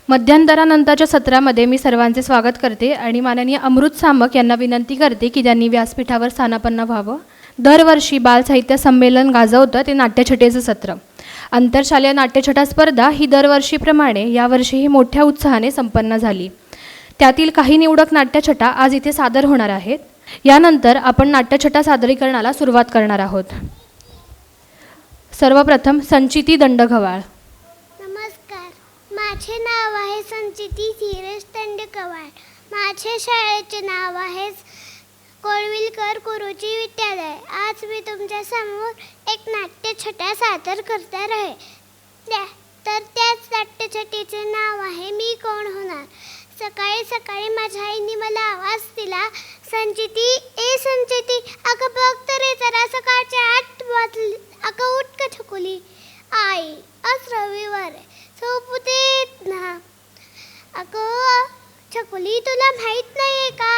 मध्यंतरानंतरच्या सत्रामध्ये मी सर्वांचे स्वागत करते आणि माननीय अमृत सामक यांना विनंती करते की त्यांनी व्यासपीठावर स्थानापन्न व्हावं. दरवर्षी बालसाहित्य संमेलन गाजवतं ते नाट्यछटेचं सत्र. आंतरशालेय नाट्यछटा स्पर्धा ही दरवर्षीप्रमाणे यावर्षीही मोठ्या उत्साहाने संपन्न झाली. त्यातील काही निवडक नाट्यछटा आज इथे सादर होणार आहेत. यानंतर आपण नाट्यछटा सादरीकरणाला सुरुवात करणार आहोत. सर्वप्रथम संचिती दंडघवाळ. नमस्कार, माझे नाव आहे संचिती धीरज दंडघवाळ. माझ्या शाळेचे नाव आहे कोळविलकर गुरुजी विद्यालय. आज मी तुमच्या समोर एक नाट्यछटा सादर करणार आहे. त्याच नाट्यछटेचे नाव आहे मी कोण होणार. सकाळी सकाळी माझ्या आईने मला आवाज दिला, संचिती, ए संचिती, अगं बघ तरी जरा सकाळच्या 8 वाजले, अगं उठ का छकुली. आई, आज रविवार आहे, झोपू देत ना. अगं छकुली, तुला माहित नाही आहे का,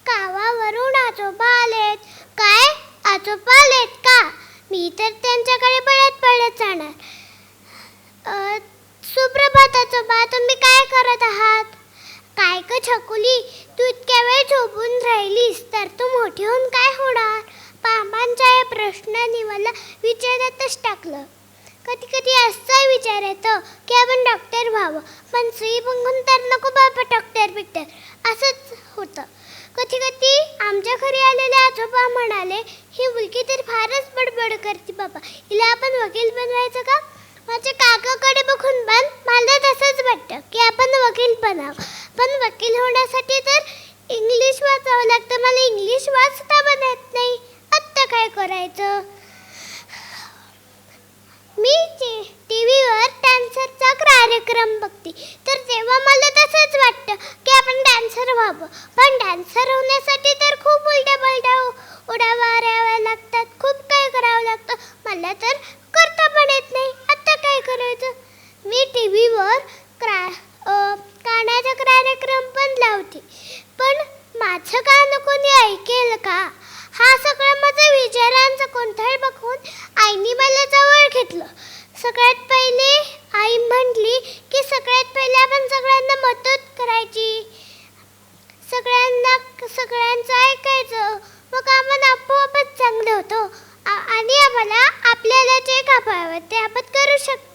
गावावरून आजोबा आलेत. काय, आजोबा आलेत का? मी तर त्यांच्याकडे पळत जाणार. सुप्रभात आजोबा, तुम्ही काय करत आहात? काय ग छकुली, तू इतक्या वेळ झोपून राहिलीस तर तू मोठी होऊन काय होणार? बाबांच्या या प्रश्नाने मला विचारातच टाकलं. कधी कधी असं विचार येतो की आपण डॉक्टर व्हावं, पण स्त्री बघून तर नको बाबा डॉक्टर असंच होतं. कधी कधी आमच्या घरी आलेले आजोबा म्हणाले, ही मुलगी तर फारच बडबड करते बाबा, हिला आपण वकील बनवायचं का? माझ्या काकाकडे बघून पण मला तसंच वाटतं की आपण वकील बनावं, पण वकील होण्यासाठी तर इंग्लिश वाचावं लागतं. मला इंग्लिश वाचता पण येत नाही. आत्ता काय करायचं? मी टीव्हीवर डान्सरचा कार्यक्रम बघते, तर तेव्हा मला तसंच वाटतं की आपण डान्सर व्हावं, पण डान्सर होण्यासाठी तर खूप उलट्या उड्या माराव्या लागतात, खूप काय करावं लागतं. मला तर करता पण येत नाही. आता काय करायचं? मी टीव्हीवर गाण्याचा कार्यक्रम पण लावते, पण माझं गाणं कोणी ऐकेल का? हा सगळा माझा विचारांचा गोंधळ बघून आईने मला जवळ घेतलं. सगळ्यात पहिले आई म्हटली की सगळ्यात पहिले आपण सगळ्यांना मदत करायची, सगळ्यांचं ऐकायचं, मग आपण आपोआपच चांगलं होतो आणि आम्हाला आपल्याला जे कापावं ते आपण करू शकतो.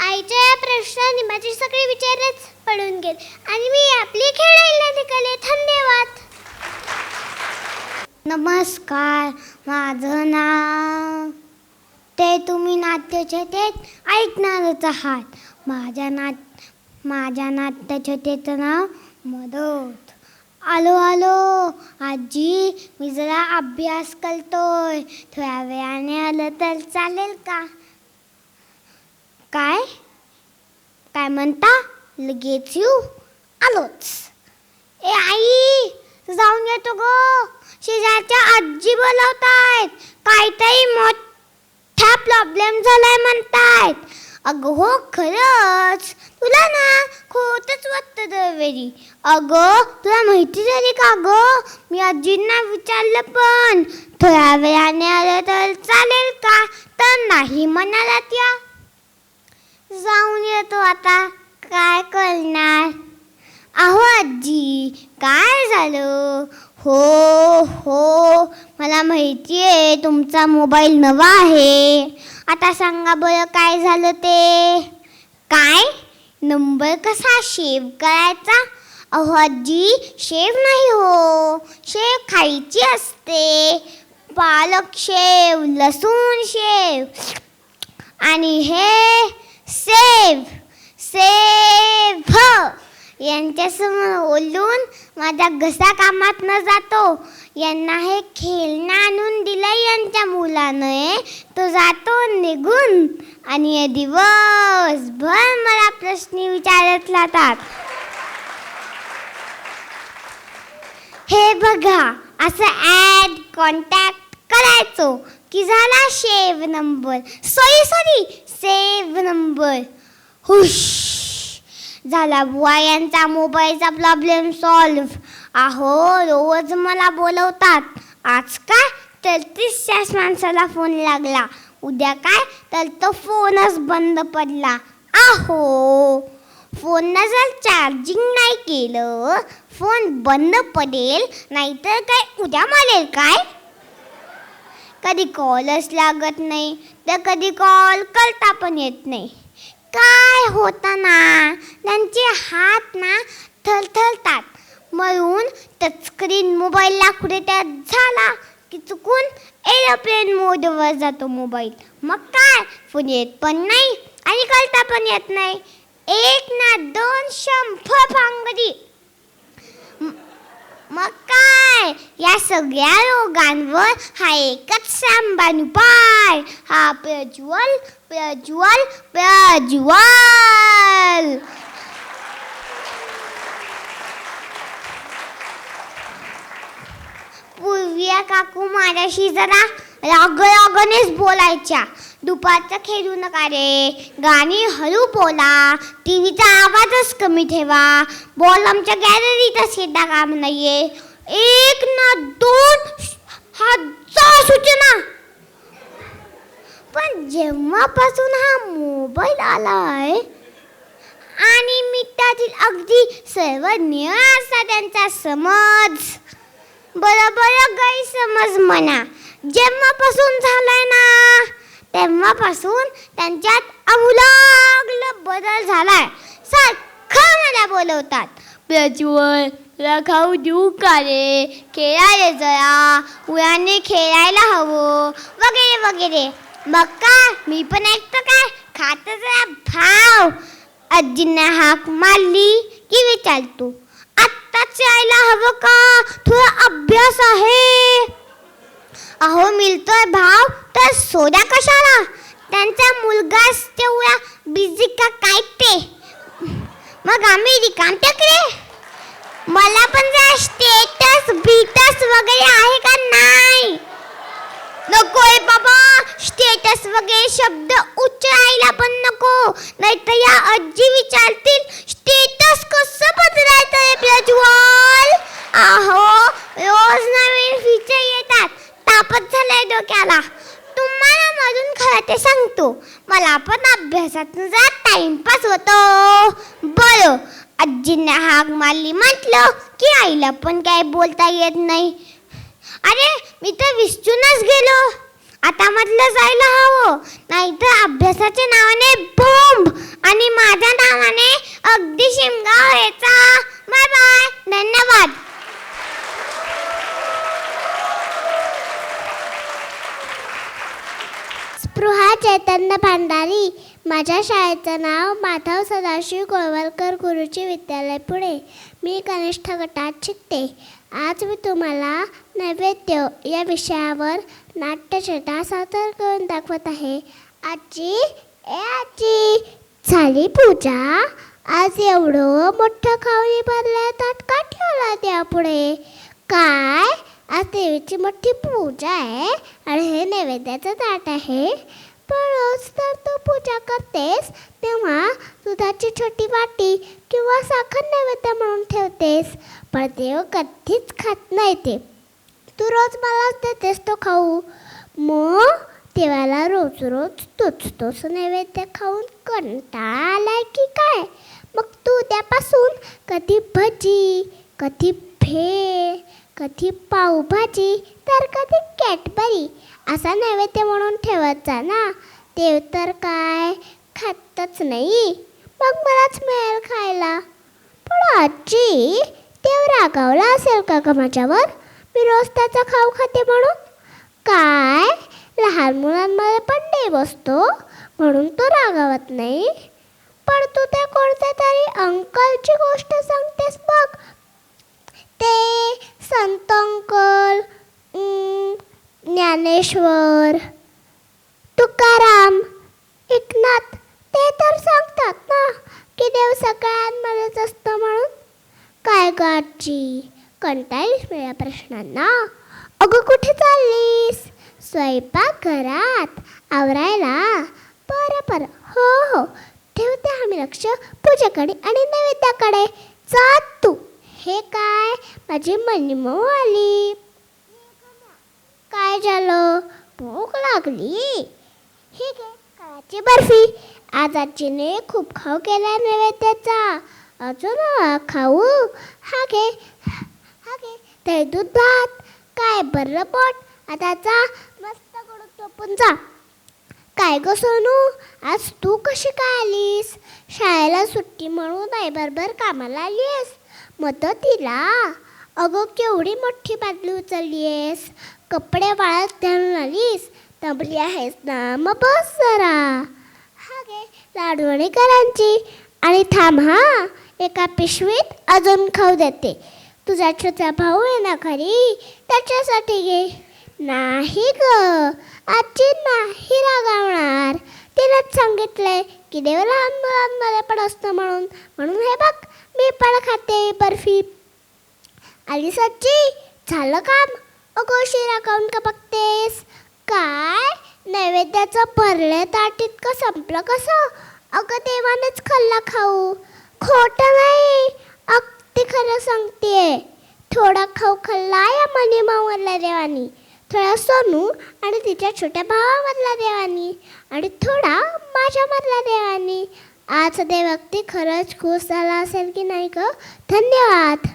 आईच्या या प्रश्नाने माझे सगळे विचारच पडून गेले आणि मी आपली खेळायला निघाले. धन्यवाद. नमस्कार, माझं नाव ते तुम्ही नाट्यछटेत ऐकणारच आहात. माझ्या नाट्यछटेचं नाव मदत. आलो आजी, मी जरा अभ्यास करतोय, थोड्या वेळाने आलं तर चालेल का? काय म्हणता? लगेच येऊ? आलोच. ए आई, जाऊन येतो गो, शेजारच्या आजी बोलवतायत, काहीतरी मोठा प्रॉब्लेम झालाय म्हणतायत. अगं हो, खरंच, तुला ना खोटच वाटतं दरवेळी. अगं तुला माहिती झाली का गं? मी आजींना विचारलं पण थोड्या वेळाने आलं तर चालेल का, तर नाही म्हणाला. त्या जाऊन येतो आता, काय करणार. अहो आजी, काय झालं? हो, मला माहिती आहे तुमचा मोबाईल नवा आहे. आता सांगा बरं काय झालं ते. काय, नंबर कसा शेव करायचा? अहो आजी, शेव नाही हो, शेव खायची असते. पालक शेव, लसूण शेव आणि हे सेव यांच्यासमोर ओलून माझा घसा कामात न जातो. यांना हे खेळणं आणून दिलं यांच्या मुलानं, तो जातो निघून आणि दिवसभर मला प्रश्न विचारत राहतात. हे बघा, असं ॲड कॉन्टॅक्ट करायचो की झाला शेव नंबर, सॉरी सेव्ह नंबर. हुश, झाला बुवा यांचा मोबाईलचा प्रॉब्लेम सॉल्व्ह. अहो रोज मला बोलवतात. आज काय तर 30 माणसाला फोन लागला, उद्या काय तर तो फोनच बंद पडला. अहो फोनला जर चार्जिंग नाही केलं फोन बंद पडेल, नाहीतर काय उद्या मारेल काय. कधी कॉलच लागत नाही तर कधी कॉल करता पण येत नाही. काय होतं ना, त्यांचे हात ना थरथरतात. म्हणून टचस्क्रीन मोबाईल लाकडे त्यात झाला की चुकून एरोप्लेन मोडवर जातो मोबाईल. मग काय फोन येत पण नाही आणि करता पण येत नाही. एक ना दोन 100 भानगडी. मग काय या सगळ्या रोगांवर हा एकच रामबाण उपाय, हा प्रज्वल प्रज्वल प्रज्वल. पूर्वी काकू माझ्याशी जरा रागानेच बोलायच्या. दुपारचं खेळू नका रे, गाणी हळू बोला, टीव्हीचा आवाजच कमी ठेवा, बॉल आमच्या गॅलरीतच येता काम नाहीये. एक ना दोन 1000 सूचना. पण जेव्हापासून हा मोबाईल आलाय आणि मित्रातील अगदी सर्वज्ञ असा त्यांचा समज, बरोबर गैरसमज म्हणा, जेव्हापासून झालाय ना तेव्हापासून त्यांच्यात आमूलाग्र बदल झालाय. सारखं मला बोलवतात, प्रज्वल तुला खाऊ देऊ का रे, खेळायला जरा, उन्हाने खेळायला हवं वगैरे वगैरे. मग काय मी पण ऐकतो काय, खात जरा भाव. आजींना हाक मारली की विचारतो, आत्ताच यायला हवं का, थोडा अभ्यास आहे. अहो मिळतोय भाव तर सोडा कशाला, त्यांचा मुलगाच तेवढा बिझी का काय ते. मग आम्ही रिकामटेकडे. मला पण जरा स्टेटस बीटस वगैरे आहे का नाही. नकोय बाबा, स्टेटस वगैरे शब्द उच्चारायला पण नको, नाहीतर या आजी विचारतील स्टेटस कसं बदलायचं रे प्रज्वल. अहो रोज नवीन फीचर येतात, तापच झालाय डोक्याला. तुम्हाला मधून खरं ते सांगतो, मला पण अभ्यासात जरा टाइमपास होतो. बरं आजींना हाक मारली म्हटलं की आईला पण काय बोलता येत नाही. अरे मी तर विसरूनच गेलो, आता म्हटलं जायला हवं, नाहीतर अभ्यासाच्या नावाने बॉम्ब आणि माझ्या नावाने अगदी शिमगा व्हायचा. बाय बाय, धन्यवाद. स्पृहा चैतन्य भांडारी. माझ्या शाळेचं नाव माधव सदाशिव गोळवलकर गुरुजी विद्यालय पुणे. मी कनिष्ठ गटात शिकते. आज मी तुम्हाला नैवेद्य या विषयावर नाट्यछटा सादर करून दाखवत आहे. आजी आजी झाली पूजा. आज एवढं मोठं खावणी भरल्या ताट का ठेवला त्यापुढे. काय आज देवीची मोठी पूजा आहे आणि हे नैवेद्याचं ताट आहे. पण रोज तर तू पूजा करतेस तेव्हा दुधाची छोटी वाटी किंवा साखर नैवेद्य म्हणून ठेवतेस, पण देव कधीच खात नाही ते. तू रोज मलाच देतेस तो खाऊ. मग देवाला रोज रोज तोच नैवेद्य खाऊन कंटाळा आलाय की काय. मग तू उद्यापासून कधी भजी, कधी भेळ, कधी पावभाजी तर कधी कॅडबरी असा नैवेद्य म्हणून ठेवत जा ना. देव तर काय खातच नाही, मग मलाच मिळेल खायला. पण आजी देव रागावला असेल का ग माझ्यावर, मी रोज त्याचा खाऊ खाते म्हणून. काय लहान मुलांमध्ये पण देव असतो म्हणून तो रागावत नाही. पण तू त्या कोणत्या तरी अंकलची गोष्ट सांगतेस बघ, ते संत अंकल, ज्ञानेश्वर, तुकाराम, एकनाथ, ते तर सांगतात ना की देव सगळ्यांमध्येच असतं म्हणून. काय ग आजी कंटाळलीस मी या प्रश्नांना. अगं कुठे चाललीस. स्वयंपाक घरात आवरायला. बरं हो हो ठेवते आम्ही लक्ष पूजेकडे आणि नैवेद्याकडे. जा तू. हे काय माझी मनीमऊ आली. काय झालं, भूक लागली. हे घे कळाची बर्फी आज आजीने खूप खाऊ केला नैवेद्याचा. अजून खाऊ? हा घे दही दूध भात. काय बरं पोट. आता जा मस्त कडून झोपून जा. काय ग सोनू, आज तू कशी काय आलीस? शाळेला सुट्टी म्हणून आई बरोबर कामाला आलीस मदतीला? अगं केवढी मोठी बादली उचलली आहेस. कपडे वाळत घालून आलीस. दमली आहेस ना, मग बस जरा. हा घे लाडवणीकरांची. आणि थांब हा, एका पिशवीत अजून खाऊ देते. तुझा छोटा भाऊ आहे ना घरी, त्याच्यासाठी घे. नाही ग, आजी नाही रागावणार. तिलाच सांगितलंय की देव लहान मुलांमध्ये पण असतं म्हणून हे बघ, मी पण खाते बर्फी. आलीस आजी? झालं काम? अगं शिरा खाऊन का बघतेस? काय नैवेद्याचं भरले ताट इतकं संपलं कसं? अगं देवानेच खाल्ला खाऊ. खोटं नाही, अगदी खरं सांगतेय. थोडा खाऊ खाल्ला या मनी मावला देवानी, थोडा सोनू आणि तिच्या छोट्या भावामधला देवानी, आणि थोडा माझ्यामधला देवानी. आज देव अगदी खरंच खुश झाला असेल की नाही ग? धन्यवाद.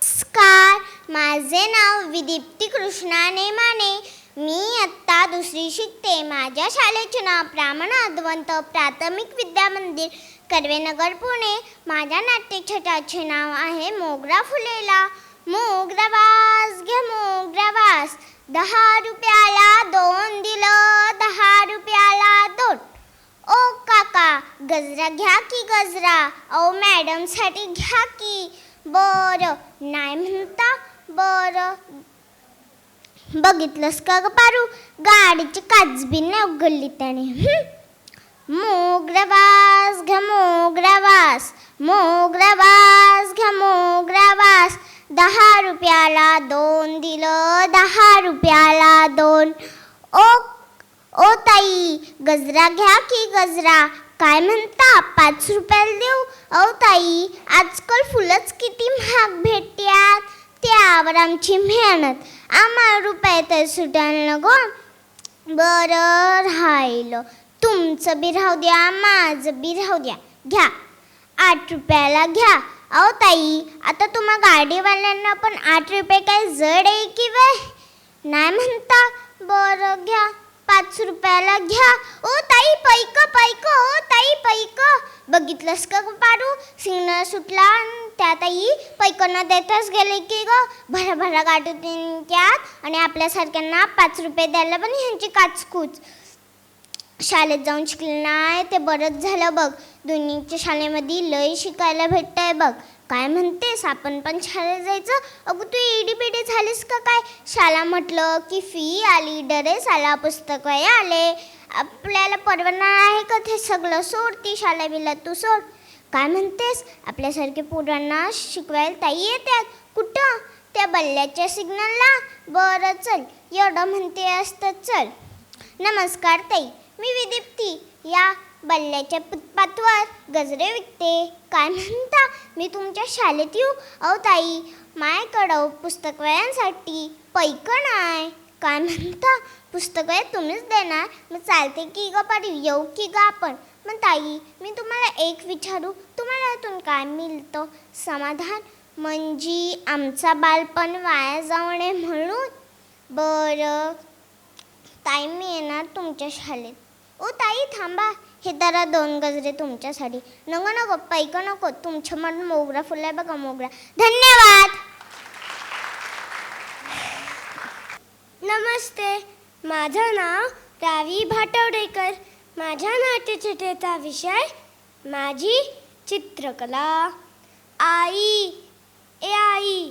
नमस्कार, माझे नाव विदीप्ती कृष्णा नेमाने. मी आत्ता 2री शिकते. माझ्या शाळेचे नाव प्रामाणिक प्राथमिक विद्या मंदिर, कर्वेनगर, पुणे. माझ्या नाट्यछटाचे नाव आहे मोगरा फुलेला. मोगरा वास घ्या मोगरा वास, 10 रुपयाला 2 दिलं, 10 रुपयाला 2. ओ काका, गजरा घ्या की गजरा? ओ मॅडमसाठी घ्या की. बरं, नाही म्हणता? बरं. बघितलंस का ग पारू, गाडीची काच बी नाही उघडली त्याने. मोगरा वास घ्या मोगरा वास, मोगरा वास घ्या मोगरा वास, 10 रुपयाला 2 दिलं, 10 रुपयाला 2. ओ ताई, गजरा घ्या की गजरा? काय म्हणता, 5 रुपयाला देऊ? ओ ताई, आजकाल फुलंच किती महाग भेटतात, त्यावर आमची मेहनत. आम्हाला रुपये तर सुटायला नको. बरं राहिलं, तुमचं बी राहू द्या, माझं बी राहू द्या. घ्या, 8 रुपयाला घ्या. अहो ताई, आता तुम्हा गाडीवाल्यांना पण 8 रुपये काय जड आहे की वे? नाही म्हणता? बरं घ्या, 5 रुपयाला घ्या. ओ ताई पैक पैक, ओ ताई पैक. बघितलंस का पारू, सिग्नल सुटला त्या ताई पैक न देताच गेले की ग. भरा भरा गाडीतून त्यात, आणि आपल्यासारख्यांना 5 रुपये द्यायला पण ह्यांची काचकूच. शाळेत जाऊन शिकले नाही ते बरंच झालं बघ. दोन्हीच्या शाळेमध्ये लय शिकायला भेटतंय बघ. काय म्हणतेस, आपण पण शाळेत जायचं? अगं तू एडीबिडी झालीस का काय? शाळा म्हटलं की फी आली, ड्रेस आला, पुस्तक आले. आपल्याला परवडणार आहे का ते सगळं? सोड ती शाळा बिला, तू सोड. काय म्हणतेस, आपल्यासारखे पोरांना शिकवायला ताई येतात कुठं? त्या बल्ल्याच्या सिग्नलला. बरं चल, एवढं म्हणते असतं चल. नमस्कार ताई, मी विदीप्ती. या बल्ल्याच्या फुटपाथवर गजरे विकते. काय म्हणता, मी तुमच्या शाळेत येऊ? अहो ताई, माझ्याकडं पुस्तकवयांसाठी पैक नाही. काय म्हणता, पुस्तकं तुम्हीच देणार? मग चालते की ग पारी, येऊ की ग आपण? मग ताई, मी तुम्हाला एक विचारू, तुम्हाला यातून काय मिळतं? समाधान, म्हणजे आमचा बालपण वाया जाऊ नये म्हणून. बरं ताई, मी येणार तुमच्या शाळेत. ओ ताई थांबा, हे जरा 2 गजरे तुमच्यासाठी. नको नको, पैक नको, तुमच्या मन मोगरा फुलं आहे बघा, मोगरा. धन्यवाद. नमस्ते, माझं नाव रावी भाटवडेकर. माझ्या नाट्यछटेचा विषय माझी चित्रकला. आई, ए आई,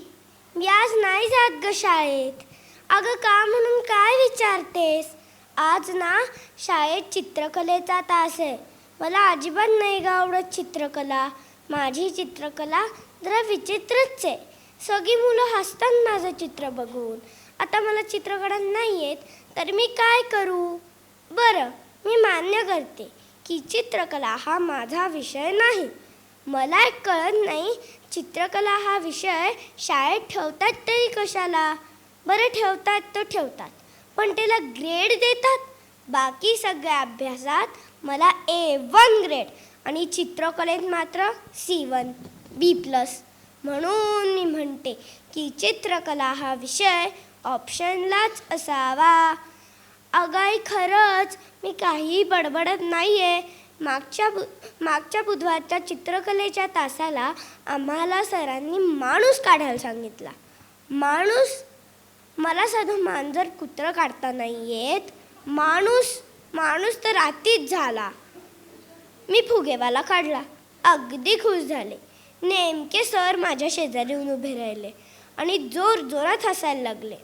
मी आज नाही जात ग शाळेत. अगं का म्हणून काय विचारतेस? आज ना शाळेत चित्रकलेचा तास आहे. मला अजिबात नाही ग आवडत चित्रकला. माझी चित्रकला जरा विचित्रच आहे. सगळी मुलं हसतात माझं चित्र बघून. आता मला चित्र काढता नाही येत, तर मी काय करू? बरं, मी मान्य करते की चित्रकला हा माझा विषय नाही. मला एक कळत नाही, चित्रकला हा विषय शाळेत ठेवतात तरी कशाला? बरं ठेवतात तर ठेवतात, पण त्याला ग्रेड देतात बाकी सगळ्या अभ्यासात मला A1 ग्रेड आणि चित्रकलेत मात्र C1 B+. म्हणून मी म्हणते की चित्रकला हा विषय ऑप्शनलाच असावा. अगाई खरंच मी काही बडबडत नाही आहे. मागच्या बुधवारच्या चित्रकलेच्या तासाला आम्हाला सरांनी माणूस काढायला सांगितला. मला साधं मांजर कुत्रं काढता नाही येत. माणूस तर आतीच झाला. मी फुगेवाला काढला. अगदी खुश झाले. नेमके सर माझ्या शेजारी येऊन उभे राहिले आणि जोरात हसायला लागले.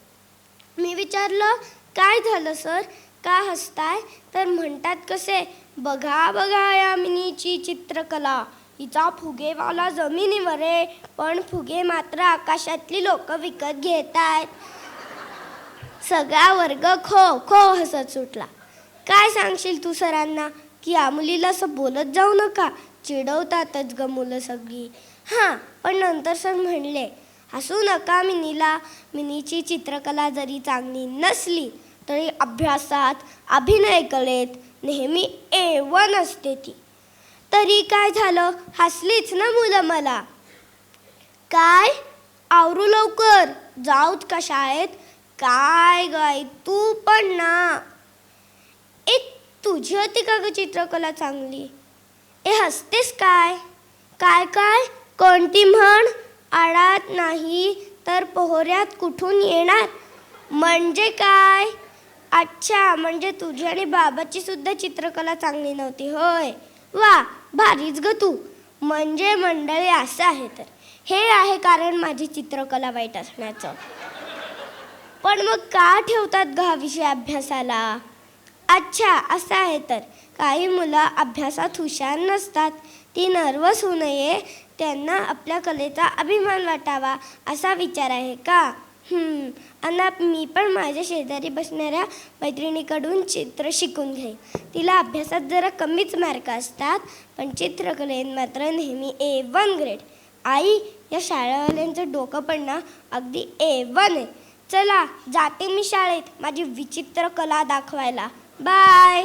मी विचारलं, काय झालं सर, का हसताय? तर म्हणतात कसे, बघा या मिनीची चित्रकला. हिचा फुगेवाला जमिनीवर आहे, पण फुगे मात्र आकाशातली लोक विकत घेत आहेत. सगळा वर्ग खो हसत सुटला. काय सांगशील तू सरांना की या मुलीला असं बोलत जाऊ नका, चिडवतातच ग मुलं सगळी. हां, पण नंतर सर म्हणले, हसू नका मिनीची चित्रकला जरी चांगली नसली तरी अभ्यासात अभिनय कलेत नेहमी A1 असते ती. तरी काय झालं, हसलीच ना मुलं मला. काय आवरू लवकर, जाऊत का शाळेत? काय गाय तू पण ना. तुझी होती का ग चित्रकला चांगली? हसतेस काय? काय कोणती म्हण? आडात नाही तर पोहऱ्यात कुठून येणार? म्हणजे काय? अच्छा, म्हणजे तुझी आणि बाबाची सुद्धा चित्रकला चांगली नव्हती होय. वा, भारीच ग तू. म्हणजे मंडळी असं आहे तर हे आहे कारण माझी चित्रकला वाईट असण्याचं. पण मग का ठेवतात ग हा विषय अभ्यासाला? अच्छा, असं आहे तर काही मुलं अभ्यासात हुशार नसतात. ती नर्वस होऊ नये, त्यांना आपल्या कलेचा अभिमान वाटावा असा विचार आहे का? आणि मी पण माझ्या शेजारी बसणाऱ्या मैत्रिणीकडून चित्र शिकून घेईन. तिला अभ्यासात जरा कमीच मार्क असतात, पण चित्रकलेत मात्र नेहमी A1 ग्रेड. आई, या शाळेवाल्यांचं डोकं पण ना अगदी A1 आहे. चला, जाते मी शाळेत माझी विचित्र कला दाखवायला. बाय.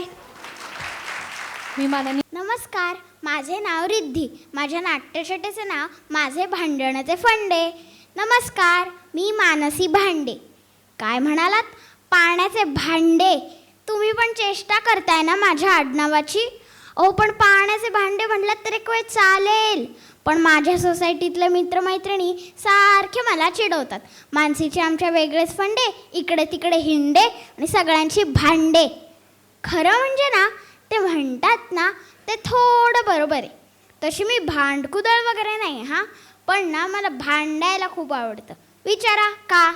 मी माननीय नमस्कार, माझे नाव रिद्धी. माझ्या नाट्यछटेचं नाव माझे भांडणाचे फंडे. नमस्कार, मी मानसी भांडे. काय म्हणालात? पाण्याचे भांडे? तुम्ही पण चेष्टा करताय ना माझ्या आडनावाची? पण पाण्याचे भांडे म्हटलात तर एक वेळ चालेल, पण माझ्या सोसायटीतले मित्रमैत्रिणी सारखे मला चिडवतात. मानसीचे आमच्या वेगळेच फंडे, इकडे तिकडे हिंडे आणि सगळ्यांची भांडे. खरं म्हणजे ना, ते म्हणतात ना ते थोडं बरोबर आहे. तशी मी भांडकुदळ वगैरे नाही हां, पण ना मला भांडायला खूप आवडतं. विचारा का?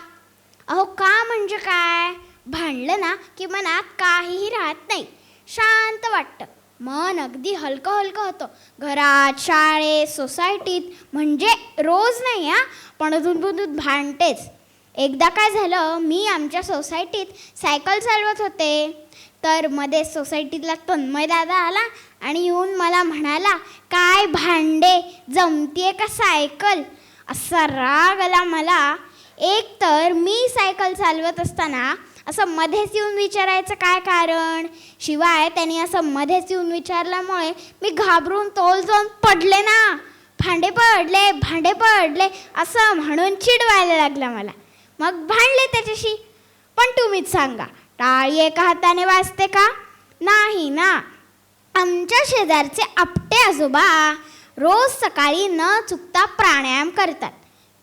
का म्हणजे काय? भांडलं ना की मनात काहीही राहत नाही, शांत वाटतं, मन अगदी हलकं होतं. घरात, शाळेत, सोसायटीत, म्हणजे रोज नाही हां, पण अधूनमधून भांडतेच. एकदा काय झालं, मी आमच्या सोसायटीत सायकल चालवत होते, तर मध्ये सोसायटीतला तन्मय दादा आला आणि येऊन मला म्हणाला, काय भांडे, जमतीये का सायकल? असा राग आला मला. एक तर मी सायकल चालवत असताना असं मध्येच येऊन विचारायचं काय कारण? शिवाय त्यांनी असं मध्येच येऊन विचारल्यामुळे मी घाबरून तोल जाऊन पडले ना. भांडे पडले असं म्हणून चिडवायला लागला मला. मग भांडले त्याच्याशी. पण तुम्हीच सांगा, टाळी एका हाताने वाजते का? नाही ना. आमच्या शेजारचे आपटे आजोबा रोज सकाळी न चुकता प्राणायाम करतात.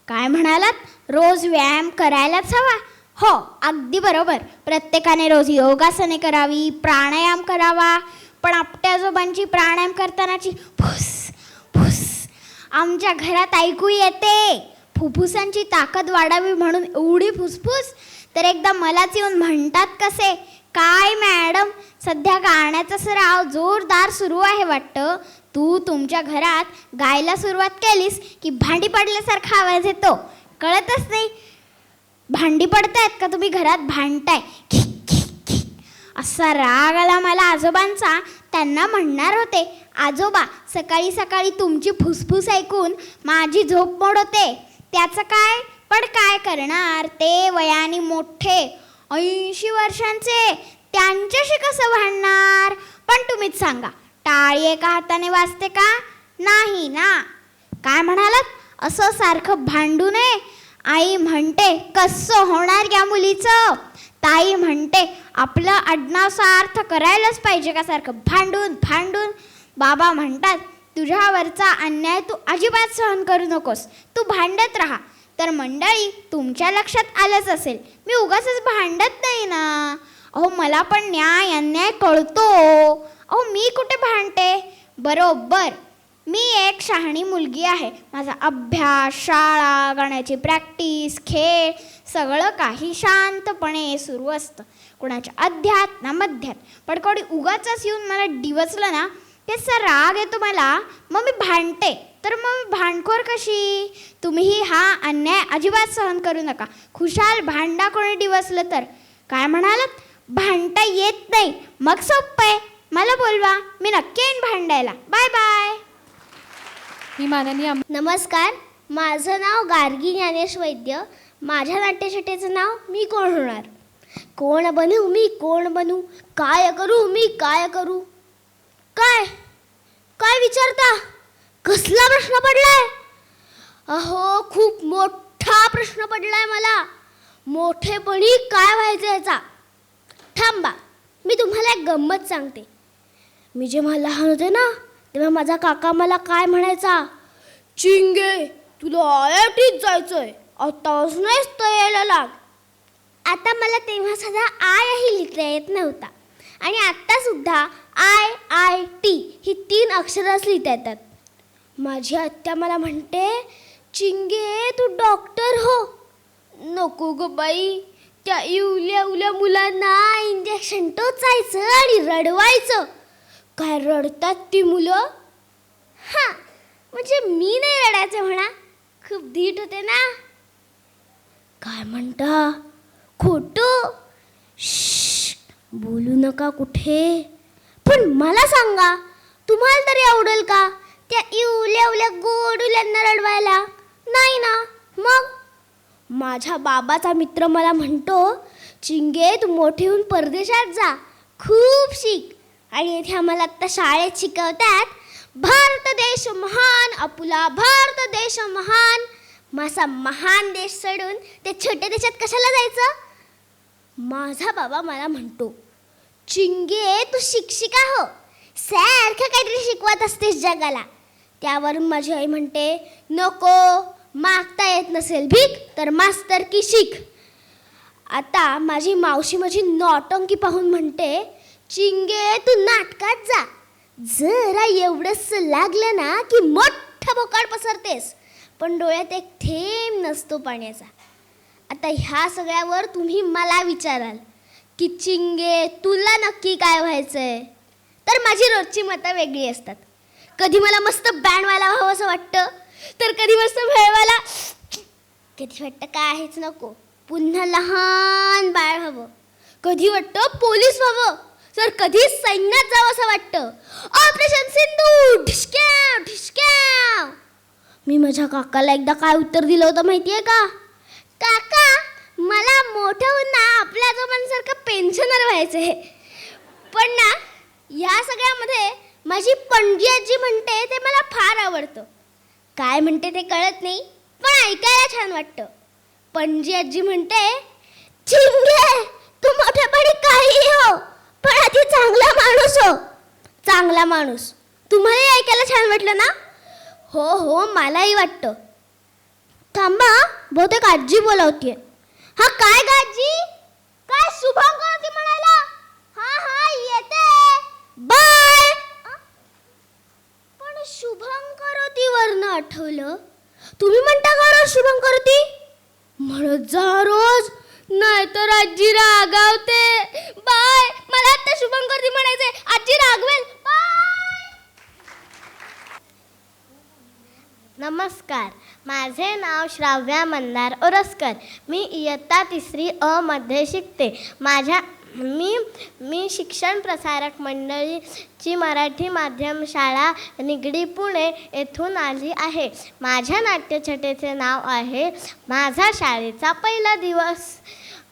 काय म्हणालात? रोज व्यायाम करायलाच हवा? हो, अगदी बरोबर. प्रत्येकाने रोज योगासने करावी, प्राणायाम करावा. पण आपट्या आजोबांची प्राणायाम करतानाची फुस फुस आमच्या घरात ऐकू येते. फुफ्फुसांची ताकद वाढावी म्हणून एवढी फुसफुस. तर एकदा मलाच येऊन म्हणतात कसे, काय मॅडम, सध्या गाण्याचा सराव जोरदार सुरू आहे वाटतं. तू तुमच्या घरात गायला सुरुवात केलीस की भांडी पडल्यासारखा आवाज येतो. कळतच नाही, भांडी पडतायत का तुम्ही घरात भांडताय? असा राग आला मला आजोबांचा. त्यांना म्हणणार होते, आजोबा, सकाळी सकाळी तुमची फुसफुस ऐकून माझी झोप मोड होते. त्याचं काय? पण काय करणार, ते वयाने मोठे, 80 वर्षांचे. त्यांच्याशी कसं भांडणार? पण तुम्हीच सांगा, टाळी एका हाताने वाजते का? नाही ना. काय म्हणालात? असं सारखं भांडू नये. आई म्हणते कसं होणार या मुलीचं? ताई म्हणते आपलं आडनावचा अर्थ करायलाच पाहिजे का सारखं भांडून भांडून? बाबा म्हणतात तुझ्यावरचा अन्याय तू अजिबात सहन करू नकोस, तू भांडत राहा. तर मंडळी, तुमच्या लक्षात आलंच असेल, मी उगाचच भांडत नाही ना. अहो, मला पण न्याय अन्याय कळतो. अहो, मी कुठे भांडते? बरोबर, मी एक शहाणी मुलगी आहे. माझा अभ्यास, शाळा, गाण्याची प्रॅक्टिस, खेळ सगळं काही शांतपणे सुरू असतं. कुणाच्या अध्यात ना मध्यात. पण कोणी उगाचच येऊन मला डिवचलं ना, त्याचा राग येतो मला, मग मी भांडते. तर मग मी भांडखोर कशी? तुम्हीही हा अन्याय अजिबात सहन करू नका. खुशाल भांडा कोणी डिवचलं तर. काय म्हणालात? भांडता येत नाही? मग सोपं आहे, मला बोलवा, मी नक्की येईन भांडायला. Bye bye. ही माननीय नमस्कार, माझं नाव गार्गी ज्ञानेश वैद्य. माझ्या नाट्यछटेचं नाव मी कोण होणार. कोण बनू मी, कोण बनू, काय करू मी, काय करू. काय काय विचारता? कसला प्रश्न पडलाय? अहो, खूप मोठा प्रश्न पडलाय मला. मोठेपणी काय व्हायचं याचा. थांबा, मी तुम्हाला एक गंमत सांगते. मी जेव्हा लहान होते ना, तेव्हा माझा काका मला काय म्हणायचा, चिंगे तुला IITत जायचंय, आतापासूनच तयारीला लाग. आता मला तेव्हा साधा आयही लिहिता येत नव्हता आणि आत्तासुद्धा IIT ही 3 अक्षरच लिहिता येतात. माझी आत्या मला म्हणते, चिंगे तू डॉक्टर हो. नको ग बाई, त्या इवल्या मुलांना इंजेक्शन टोचायचं आणि रडवायचं. काय रडतात ती मुलं? हां, म्हणजे मी नाही रडायचं म्हणा, खूप धीट होते ना. काय म्हणता? खोटं? बोलू नका कुठे. पण मला सांगा, तुम्हाला तरी आवडेल का त्या इवल्या गोडुल्यांना रडवायला? नाही ना. मग माझ्या बाबाचा मित्र मला म्हणतो, चिंगे तू मोठे होऊन परदेशात जा, खूप शिक. आणि येथे आम्हाला आत्ता शाळेत शिकवतात, भारत देश महान, आपुला भारत देश महान. माझा महान देश सोडून ते छोट्या देशात कशाला जायचं? माझा बाबा मला म्हणतो, चिंगे तू शिक्षिका हो, सारखं काहीतरी शिकवत असतेस जगाला. त्यावरून माझी आई म्हणते, नको, मागता येत नसेल भीक तर मास्तर की शिक. आता माझी मावशी माझी नौटंकी पाहून म्हणते, चिंगे तू नाटकात जा, जरा एवढंच लागलं ना की मोठं बोकाड पसरतेस, पण डोळ्यात एक थेंब नसतो पाण्याचा. आता ह्या सगळ्यावर तुम्ही मला विचाराल की चिंगे तुला नक्की काय व्हायचंय? तर माझी रोजची मतं वेगळी असतात. कधी मला मस्त बँडवाला व्हावं असं वाटतं, तर कधी मस्त भेळवाला, कधी वाटतं काहीच नको, पुन्हा लहान बाळ हवं. कधी वाटतं पोलीस व्हावं, तर कधी सैन्यात जावं असं वाटतं. ऑपरेशन सिंधू, ढिशक्याव ढिशक्याव. मी माझ्या काकाला एकदा काय उत्तर दिलं होतं माहिती आहे का? काका, मला मोठं होऊन ना आपल्या आजोबांसारखं पेन्शनर व्हायचंय. पण ना या सगळ्यामध्ये माझी पणजी आजी म्हणते ते मला फार आवडतं. काय म्हणते ते कळत नाही, पण ऐकायला छान वाटतं. पणजी आजी म्हणते, चिंगे तू मोठ्यापणी काही हो, पण आधी चांगला माणूस हो. चांगला माणूस. तुम्हालाही ऐकायला छान वाटलं ना? हो हो, मलाही वाटतं. थांबा, बहुतेक आजी बोलावतीये. हा काय ग आजी? काय शुभंकर होती म्हणायला? हा येते, बाय. पण शुभंकर होती वरनं आठवलं. तुम्ही म्हणता का रोज शुभंकर होती? म्हणत जा रोज, नाहीतर आजी रागावते. बाय. मला आता शुभंकर होती म्हणायचंय, आजी रागवेल. बाय. नमस्कार, माझे नाव श्राव्या मंदार ओरसकर. मी इयत्ता 3 अ मध्ये शिकते. मी शिक्षण प्रसारक मंडळीची मराठी माध्यम शाळा निगडी पुणे येथून आली आहे. माझ्या नाट्यछटेचे नाव आहे माझा शाळेचा पहिला दिवस.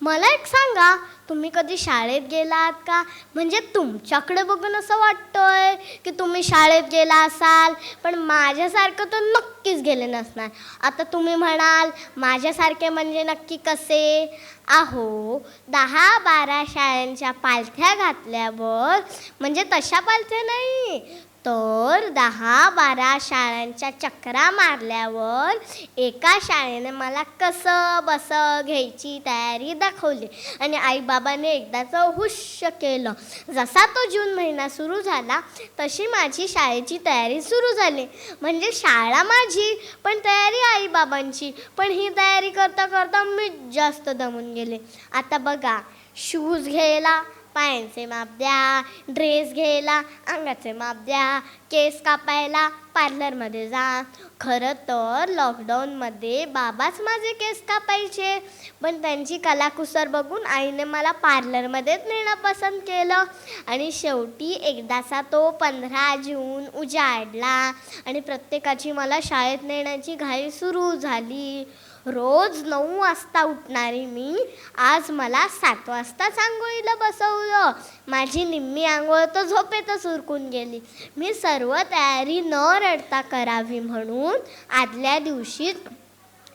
मला एक सांगा, तुम्ही कधी शाळेत गेलात का? म्हणजे तुमच्याकडे बघून असं वाटतंय की तुम्ही शाळेत गेला असाल, पण माझ्यासारखं तर नक्कीच गेले नसणार. आता तुम्ही म्हणाल माझ्यासारखे म्हणजे नक्की कसे? अहो 10-12 शाळांच्या पालथ्या घातल्यावर, म्हणजे तशा पालथ्या नाही तर 10-12 शाळांच्या चक्रा मारल्यावर एका शाळेने मला कसं बसं घ्यायची तयारी दाखवली आणि आईबाबाने एकदाचं हुश केलं. जसा तो जून महिना सुरू झाला तशी माझी शाळेची तयारी सुरू झाली. म्हणजे शाळा माझी पण तयारी आईबाबांची. पण ही तयारी करता करता मी जास्त दमून गेले. आता बघा, शूज घ्यायला पायांचे माप द्या, ड्रेस घ्यायला अंगाचे माप द्या, केस कापायला पार्लरमध्ये जा. खरं तर लॉकडाऊनमध्ये बाबाच माझे केस कापायचे, पण त्यांची कलाकुसर बघून आईने मला पार्लरमध्येच नेणं पसंत केलं. आणि शेवटी एकदाचा तो 15 जून उजाडला आणि प्रत्येकाची मला शाळेत नेण्याची घाई सुरू झाली. रोज 9 वाजता उठणारी मी आज मला 7 वाजताच आंघोळीला बसवलं. माझी निम्मी आंघोळ तर झोपेतच उरकून गेली. मी सर्व तयारी न रडता करावी म्हणून आदल्या दिवशी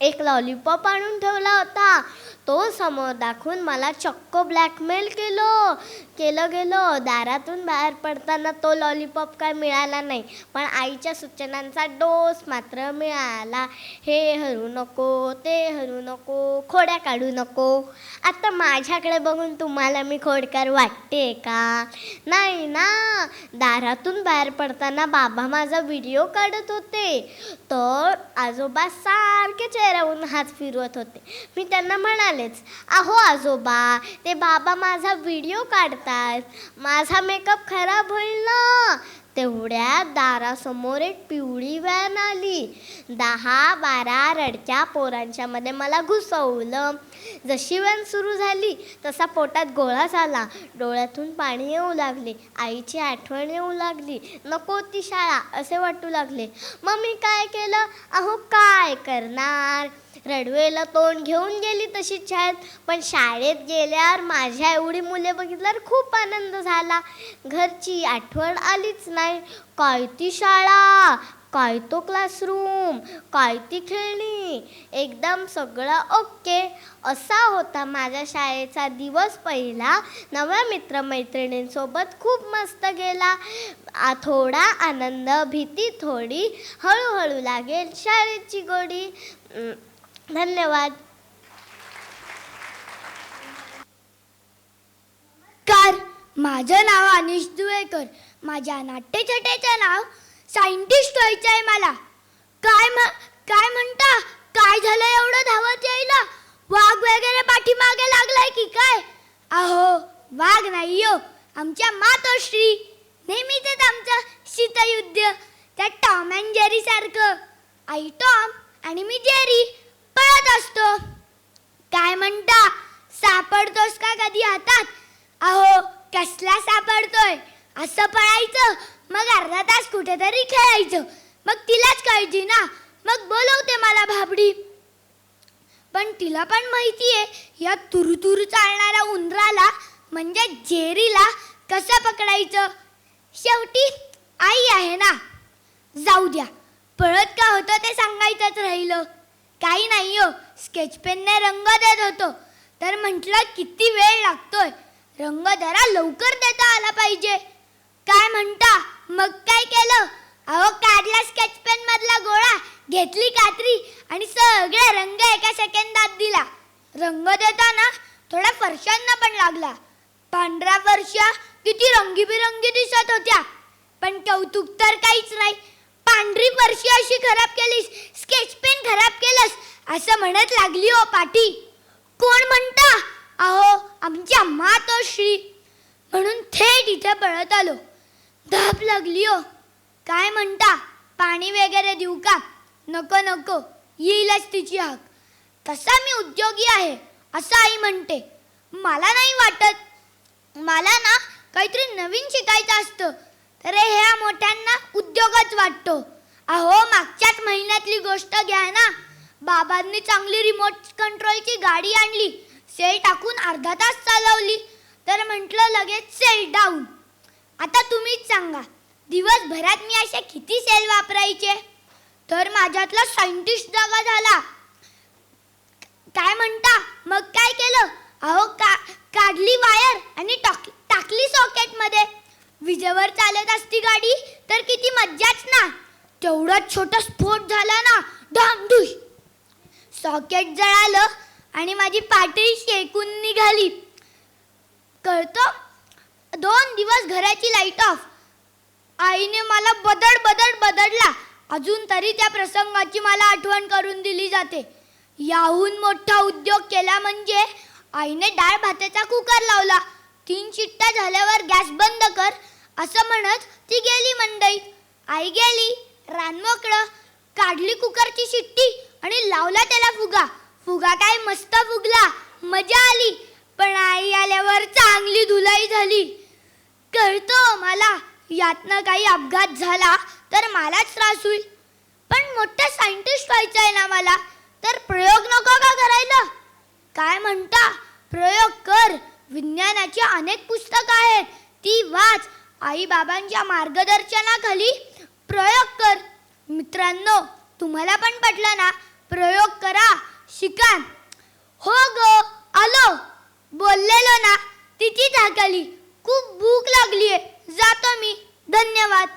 एक लॉलीपॉप आणून ठेवला होता. तो समोर दाखवून मला चक्क ब्लॅकमेल केलं. दारातून बाहेर पडताना तो लॉलीपॉप काय मिळाला नाही, पण आईच्या सूचनांचा डोस मात्र मिळाला. हे हरू नको, ते हरू नको, खोड्या काढू नको. आता माझ्याकडे बघून तुम्हाला मी खोडकर वाटते का? नाही ना. दारातून बाहेर पडताना बाबा माझा व्हिडिओ काढत होते, तर आजोबा सारखे चेहऱ्यावरून हात फिरवत होते. मी त्यांना म्हणालेच, अहो आजोबा, ते बाबा माझा व्हिडिओ काढतात, माझा मेकअप खराब होईल ना. तेवढ्या दारासमोर एक पिवळी व्हॅन आली. 10-12 रडक्या पोरांच्या मध्ये मला घुसवलं. जशी व्हॅन सुरू झाली तसा पोटात गोळा झाला, डोळ्यातून पाणी येऊ लागले, आईची आठवण येऊ लागली, नको ती शाळा असे वाटू लागले. मग मी काय केलं? अहो काय करणार, रडवेला तोंड घेऊन गेली तशी शाळेत. पण शाळेत गेल्यावर माझ्या एवढी मुले बघितल्यावर खूप आनंद झाला. घरची आठवण आलीच नाही. काय ती शाळा, काय तो क्लासरूम, काय ती खेळणी, एकदम सगळं ओके. असा होता माझ्या शाळेचा दिवस पहिला. नव्या मित्रमैत्रिणींसोबत खूप मस्त गेला. थोडा आनंद, भीती थोडी, हळूहळू लागेल शाळेची गोडी. धन्यवाद. माझं नाव अनिश दुवेकर. माझ्या नाट्यछटेचं नाव सायंटिस्ट व्हायचं आहे मला. काय म्हणता? काय झालं एवढं धावत यायला? वाघ वगैरे पाठीमागे लागलाय की काय? अहो वाघ नाही हो, आमच्या मातोश्री. नेहमीच आमचं शीतयुद्ध, त्या टॉम अँड जेरी सारखं. आई टॉम आणि मी जेरी पळत असतो. काय म्हणता, सापडतोस का कधी हातात? अहो कसला सापडतोय, असं पळायचं, मग अर्धा तास कुठेतरी खेळायचं, मग तिलाच कळती ना, मग बोलवते मला भाबडी. पण तिला पण माहितीये या तुरुतुरु चालणाऱ्या उंदराला म्हणजे जेरीला कसं पकडायचं. शेवटी आई आहे ना. जाऊ द्या, पळत का होतं ते सांगायचंच राहिलं. काही नाही हो, स्केच पेनने रंग देत होतो, तर म्हटलं किती वेळ लागतोय, रंग जरा लवकर देता आला पाहिजे. काय म्हणता, मग काय केलं? अहो काढला स्केच पेन मधला गोळा, घेतली कात्री आणि सगळे रंग एका सेकंदात दिला. रंग देताना थोड्या फरशांना पण लागला. पांढऱ्या फरशा किती रंगीबिरंगी दिसत होत्या, पण कौतुक तर काहीच नाही. पांढरी फरशी अशी खराब केलीस, स्केच पेन खराब केलंस, असं म्हणत लागली हो पाठी. कोण म्हणता? अहो आमच्या मातोश्री. म्हणून थेट इथे पळत आलो. धाप लागली हो. काय म्हणता, पाणी वगैरे देऊ का? नको नको, येईलच तिची हाक. तसा मी उद्योगी आहे असं आई म्हणते. मला नाही वाटत. मला ना काहीतरी नवीन शिकायचं असतं, तर ह्या मोठ्यांना उद्योगच वाटतो. अहो मागच्याच महिन्यातली गोष्ट घ्या ना, बाबांनी चांगली रिमोट कंट्रोलची गाडी आणली, सेल टाकून अर्धा तास चालवली तर म्हटलं लगेच सेल डाऊन. आता तुम्हीच सांगा, दिवसभरात मी असे किती सेल वापरायचे? तर माझ्यातला सायंटिस्ट जागा झाला. काय म्हणता? मग काय केलं? अहो काढली वायर आणि टाकली सॉकेटमध्ये. विजेवर चालत असती गाडी तर किती मज्जाच ना. तेवढाच छोटा स्फोट झाला ना, धामधूश. सॉकेट जळालं आणि माझी पाठी शेकून निघाली. कळतं, 2 दिवस घराची लाईट ऑफ. आईने मला बदडला. अजून तरी त्या प्रसंगाची मला आठवण करून दिली जाते. याहून मोठा उद्योग केला म्हणजे आईने डाळ भाताचा कुकर लावला. 3 शिट्ट्या झाल्यावर गॅस बंद कर असं म्हणत ती गेली मंडईत. आई गेली, रान मोकळं. काढली कुकरची शिट्टी आणि लावला त्याला फुगा काय मस्त फुगला, मजा आली. पण आई आल्यावर चांगली धुलाई झाली. कळतं मला, यातनं काही अपघात झाला तर मलाच त्रास होईल. पण मोठा सायंटिस्ट व्हायचं आहे ना मला, तर प्रयोग नको का करायला? काय म्हणता? प्रयोग कर. विज्ञानाची अनेक पुस्तकं आहेत, ती वाच. आई बाबांच्या मार्गदर्शनाखाली प्रयोग कर. मित्रांनो, तुम्हाला पण पटलं ना? प्रयोग करा, शिका. हो ग, आलो. बोललेलो ना, तिची झाकली. खूप भूक लागलीये, जातो मी. धन्यवाद.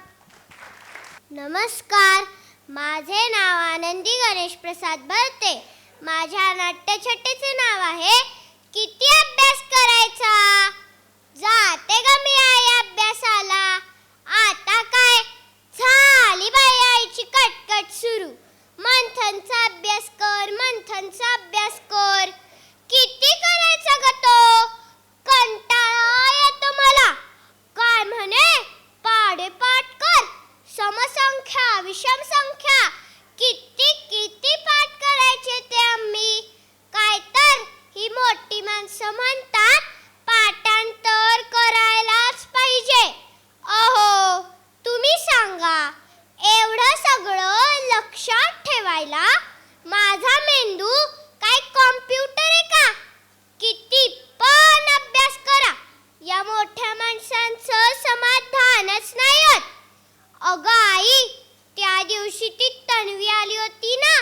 नमस्कार, माझे नाव आनंदी गणेश प्रसाद भरते. माझ्या नाट्यछटेचे नाव आहे किती अभ्यास करायचा. जाते ग मी आई अभ्यासाला. आता काय झाली बाई आईची कटकट सुरू. मंथनचा अभ्यास कर. किती करायचा ग तो? कंटाळा येतो मला. काय म्हणे? पाढेपाठ कर. समसंख्या, विषमसंख्या, किती पाठ करायचे ते आम्ही. काय तर ही मोठी माणसं म्हणतात पाठांतर करायलाच पाहिजे. अहो, तुम्ही सांगा, एवढं सगळं लक्षात ठेवायला माझा मेंदू काय कॉम्प्युटर आहे का? किती पण अभ्यास करा, या मोठ्या माणसांचं समाधानच नाही होत. अगं आई, त्या दिवशी ती तन्वी आली होती ना,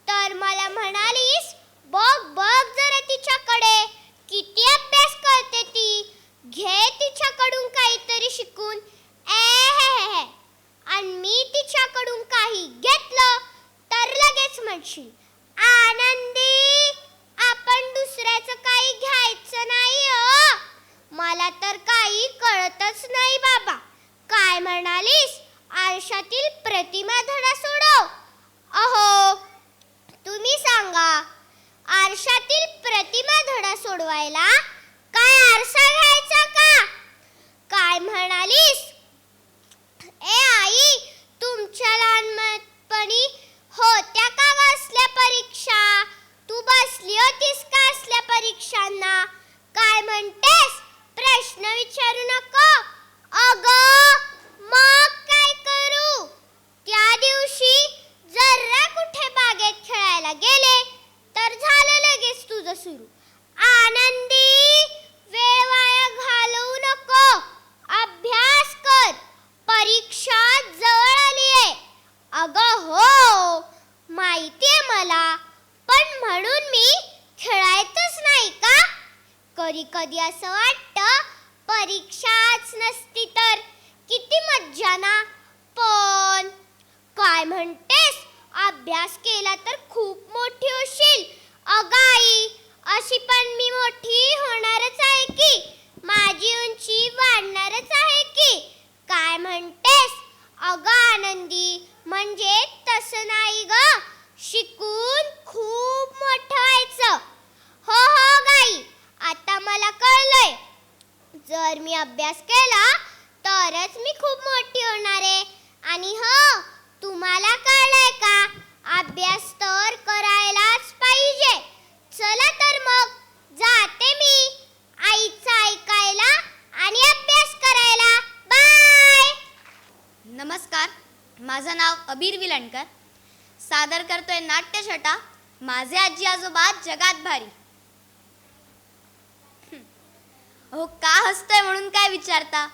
तर मला म्हणालीस, बघ जरा तिच्याकडे, किती अभ्यास करते ती. घे तिच्याकडून काहीतरी शिकून. आणि मी तिच्याकडून काही घेतलं तर लगेच म्हणशील, आनंदी, आपण दुसऱ्याचं काही घ्यायचं नाही हो. मला तर काही कळतच नाही बाबा. काय म्हणालीस? आरशातील प्रतिमा धडा सोडव. अहो, तुम्ही सांगा, आरशातील प्रतिमा धडा सोडवायला काय आरसा घ्यायचा का? काय म्हणालीस? ए आई, तुमच्या लहानपणी होत्या का असल्या परीक्षा? तू बसली होतीस का असल्या परीक्षांना? काय म्हणतेस? प्रश्न विचारू नको. अगं, मग काय करू? त्या दिवशी जरा कुठे बागेत खेळायला गेले तर झालं लगेच तुझं सुरू. आनंदी, वेळ वाया घालवू नको. अभ्यास कर. परीक्षा जवळ आलीये. अगं हो, माहितीये मला, पण म्हणून मी खेळायचंच नाही का? कधी असं वाटतं परीक्षाच नसती तर किती मज्जा ना. पण काय म्हणतेस? अभ्यास केला तर खूप मोठी होशील. अगं आई, अशी पण मी मोठी होणारच आहे की. माझी उंची वाढणारच आहे की. काय म्हणतेस? अगं आनंदी, म्हणजे तसं नाही ग. शिकून खूप मोठं व्हायचं. हो गाई, आता मला कळलंय. जर मी अभ्यास केला तरच मी खूप मोठी होणार आहे. आणि हो, तुम्हाला कळलंय का? अभ्यास तर करायलाच पाहिजे. चला तर मग जाते मी आईचं ऐकायला आणि अभ्यास करायला. बाय. नमस्कार, माझं नाव अबीर विलणकर. सादर करतोय नाट्यछटा, माझे आजी आजोबा जगात भारी. अहो का हसताय म्हणून काय विचारता?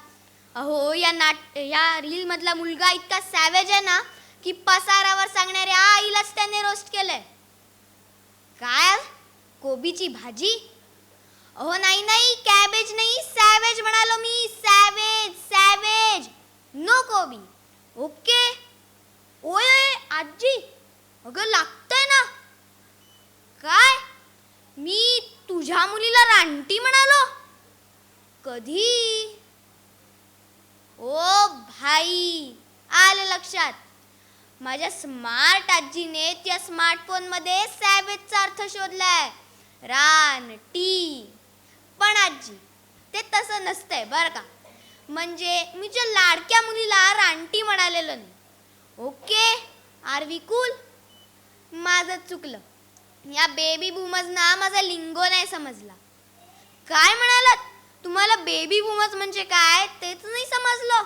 अहो या रीलमधला मुलगा इतका सॅवेज आहे ना की पसारावर सांगणाऱ्या आईलाच त्याने रोस्ट केलंय. काय कोबीची भाजी? अहो नाही कॅबेज नाही, सॅवेज म्हणालो मी. सॅवेज नो कोबी. ओके. ओय आजी, अगं लागतंय ना. काय? मी तुझ्या मुलीला रानटी म्हणालो? कधी? ओ भाई, आलं लक्षात. माझ्या स्मार्ट आजीने त्या स्मार्टफोनमध्ये सॅवेजचा अर्थ शोधलाय, रानटी. पण आजी, ते तसं नसतंय बरं का. म्हणजे मी ज्या लाडक्या मुलीला रानटी म्हणालेलो नाही. Okay, are we cool? माझं चुकलं. या बेबी बूमर्सना माझा लिंगो नाही समजला. काय म्हणालात? तुम्हाला बेबी बूमर्स म्हणजे काय तेच नाही समजलं?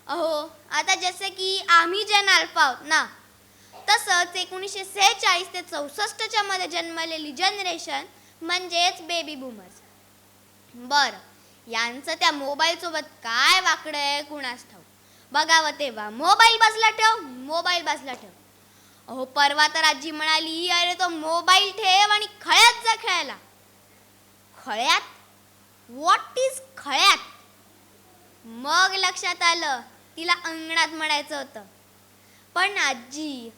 अहो, आता जसे की आम्ही जेन अल्फा आहोत ना, तसंच 1946 ते 64च्या मध्ये जन्मलेली जनरेशन म्हणजेच बेबी बूमर्स. बरं, यांचं त्या मोबाईल सोबत काय वाकडं आहे कुणास ठाऊक. बघावं तेव्हा मोबाईल बाजूला ठेव. अहो, परवा तर आजी म्हणाली, अरे तो मोबाईल ठेव आणि खळ्यात जा खेळायला. खळ्यात? व्हॉट इज खळ्यात? मग लक्षात आलं तिला अंगणात म्हणायचं होतं. पण आजी,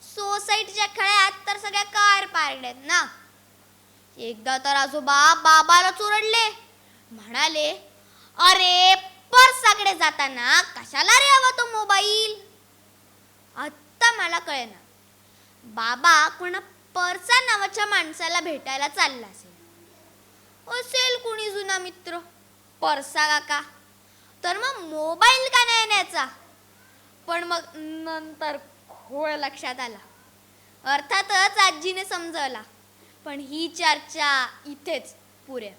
सोसायटीच्या खळ्यात तर सगळ्या कार पार्कड आहेत ना. एकदा तर आजोबा बाबाला चोरडले. म्हणाले, अरे पर्साकडे जाताना कशाला रे हवा तो मोबाईल? आत्ता मला कळेना. बाबा कोणा पर्सा नावाच्या माणसाला भेटायला चालला असेल कुणी जुना मित्र, पर्सा काका. तर मग मोबाईल का नाही न्यायचा? पण मग नंतर खोळ लक्षात आला. अर्थातच आजीने समजवला. पण ही चर्चा इथेच पुरे.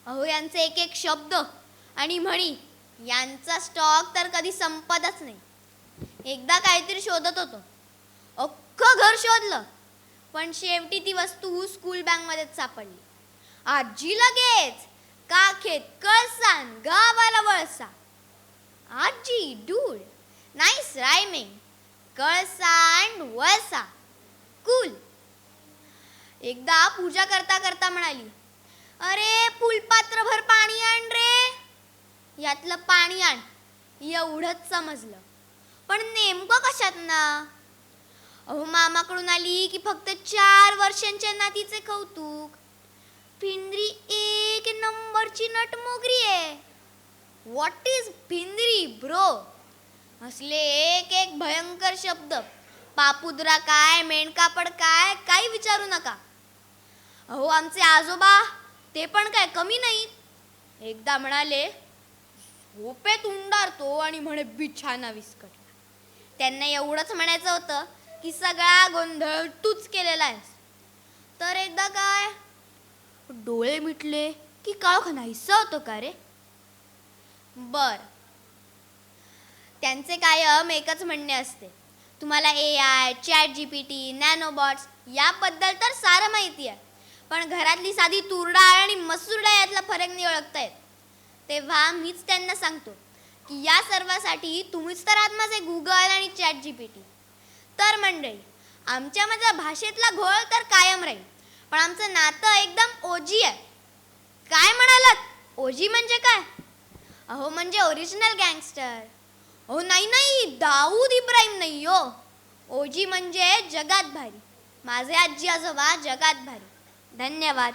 अहो, यांचे एक एक शब्द आणि म्हणी यांचा स्टॉक तर कधी संपतच नाही. एकदा काहीतरी शोधत होतो, अख्खं घर शोधलं, पण शेवटी ती वस्तू स्कूल बॅगमध्येच सापडली. आजी लगेच काखेत कळसान गावाला वळसा. आजी डूड, नाईस रायमिंग. कळसा अँड वळसा, कूल. एकदा पूजा करता करता म्हणाली, अरे फुलपात्रभर पाणी आण रे. यातलं पाणी आण एवढंच समजलं, पण नेमकं कशात ना? अहो, मामाकडून आली की फक्त 4 वर्षांच्या नातीचे कौतुक. पिंजरी 1 नंबरची नटमोगरी आहे. What is Pinjari bro? असले एक एक भयंकर शब्द. पापुद्रा काय, मेणकापड काय, काही विचारू नका. अहो, आमचे आजोबा ते पण काय कमी नाही. एकदा म्हणाले, झोपेत उंडारतो आणि म्हणे बिछाना विस्कटला. त्यांना एवढंच म्हणायचं होतं की सगळा गोंधळ तूच केलेला आहेस. तर एकदा काय, डोळे मिटले की काळोख नाहीसा होतो का रे? बर, त्यांचे कायम एकच म्हणणे असते, तुम्हाला AI, ChatGPT, नॅनोबॉट्स याबद्दल तर सारं माहिती आहे, पण घरातली साधी तूर डाळ आणि मसूर डाळ यातला फरक नाही ओळखता येत. तेव्हा मीच त्यांना सांगतो की या सर्वासाठी तुम्हीच तर आहात माझे गुगल आणि ChatGPT. तर मंडळी, आमच्यामध्ये भाषेतला घोळ तर कायम राहील, पण आमचं नातं एकदम ओजी आहे. काय म्हणालात? ओजी म्हणजे काय? अहो, म्हणजे ओरिजिनल गँगस्टर. अहो नाही, दाऊद इब्राहिम नाही हो. ओजी म्हणजे जगात भारी. माझे आजी आजोबा जगात भारी. धन्यवाद.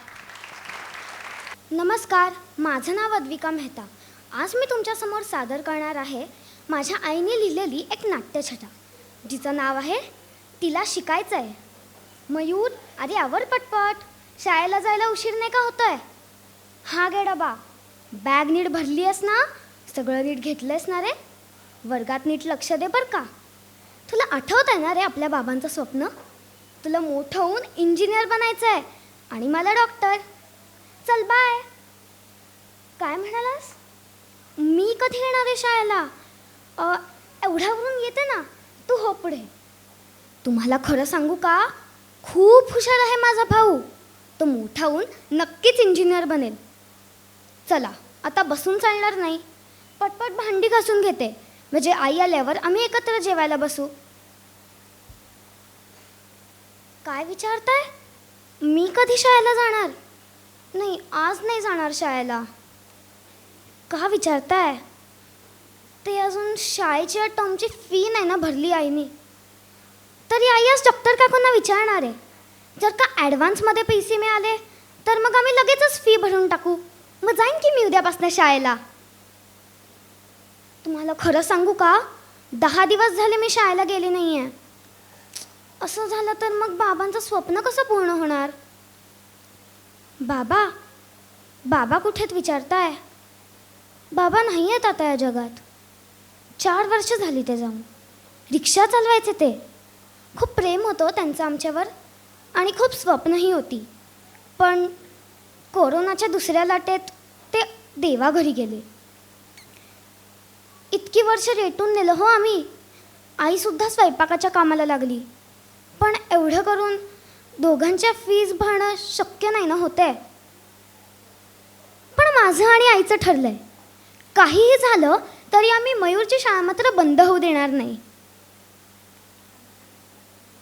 नमस्कार, माझं नाव अद्विका मेहता. आज मी तुमच्यासमोर सादर करणार आहे माझ्या आईने लिहिलेली एक नाट्यछटा, जिचं नाव आहे तिला शिकायचं आहे. मयूर, अरे आवर पटपट, शाळेला जायला उशीर नाही का होतोय? हा गे डबा. बॅग नीट भरली आहेस ना? सगळं नीट घेतलंयस ना रे? वर्गात नीट लक्ष दे बरं का. तुला आठवत आहे ना रे आपल्या बाबांचं स्वप्न? तुला मोठं होऊन इंजिनियर बनायचं आहे आणि मला डॉक्टर. चल बाय. काय म्हणालास? मी कधी येणार आहे शाळेला? एवढ्यावरून येते ना, तू हो पुढे. तुम्हाला खरं सांगू का, खूप हुशार आहे माझा भाऊ. तो मोठा होऊन नक्कीच इंजिनियर बनेल. चला आता बसून चालणार नाही, पटपट भांडी घासून घेते, म्हणजे आई आल्यावर आम्ही एकत्र जेवायला बसू. काय विचारताय? मी कधी शाळेला जाणार? नाही, आज नाही जाणार शाळेला. का विचारताय? ते अजून शाळेच्या टर्मची फी नाही ना भरली आईनी. तरी आई आज डॉक्टर काकूंना विचारणार आहे. जर का ॲडव्हान्समध्ये पैसे मिळाले तर मग आम्ही लगेचच फी भरून टाकू. मग जाईन की मी उद्यापासून शाळेला. तुम्हाला खरं सांगू का, 10 दिवस झाले मी शाळेला गेले नाही आहे. असं झालं तर मग बाबांचं स्वप्न कसं पूर्ण होणार? बाबा बाबा कुठेत विचारताय? बाबा नाही आहेत आता या जगात. 4 वर्ष झाली ते जाऊन. रिक्षा चालवायचे ते. खूप प्रेम होतं त्यांचं आमच्यावर आणि खूप स्वप्नही होती. पण कोरोनाच्या दुसऱ्या लाटेत ते देवाघरी गेले. इतकी वर्ष रेटून नेलं हो आम्ही. आईसुद्धा स्वयंपाकाच्या कामाला लागली. पण एवढं करून दोघांच्या फीज भरणं शक्य नाही ना होते. पण माझं आणि आईचं ठरलंय, काहीही झालं तरी आम्ही मयूरची शाळा मात्र बंद होऊ देणार नाही.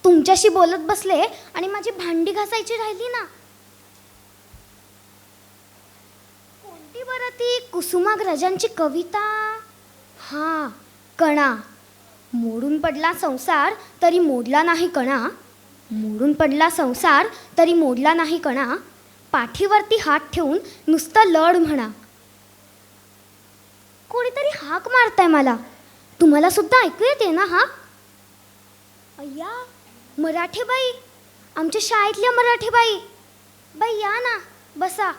तुमच्याशी बोलत बसले आणि माझी भांडी घासायची राहिली ना. कोणती बरं ती कुसुमाग्रजांची कविता? हां, कणा. मोडून पडला संसार तरी मोडला नाही कणा. मोडून पडला संसार तरी मोडला नाही कणा. पाठीवरती हात ठेवून नुसतं लढ म्हणा. कोणीतरी हाक मारताय मला. तुम्हाला सुद्धा ऐकू येते ना? हा अय्या, मराठी बाई, आमच्या शाळेतल्या मराठी बाई. बाई या ना, बसा.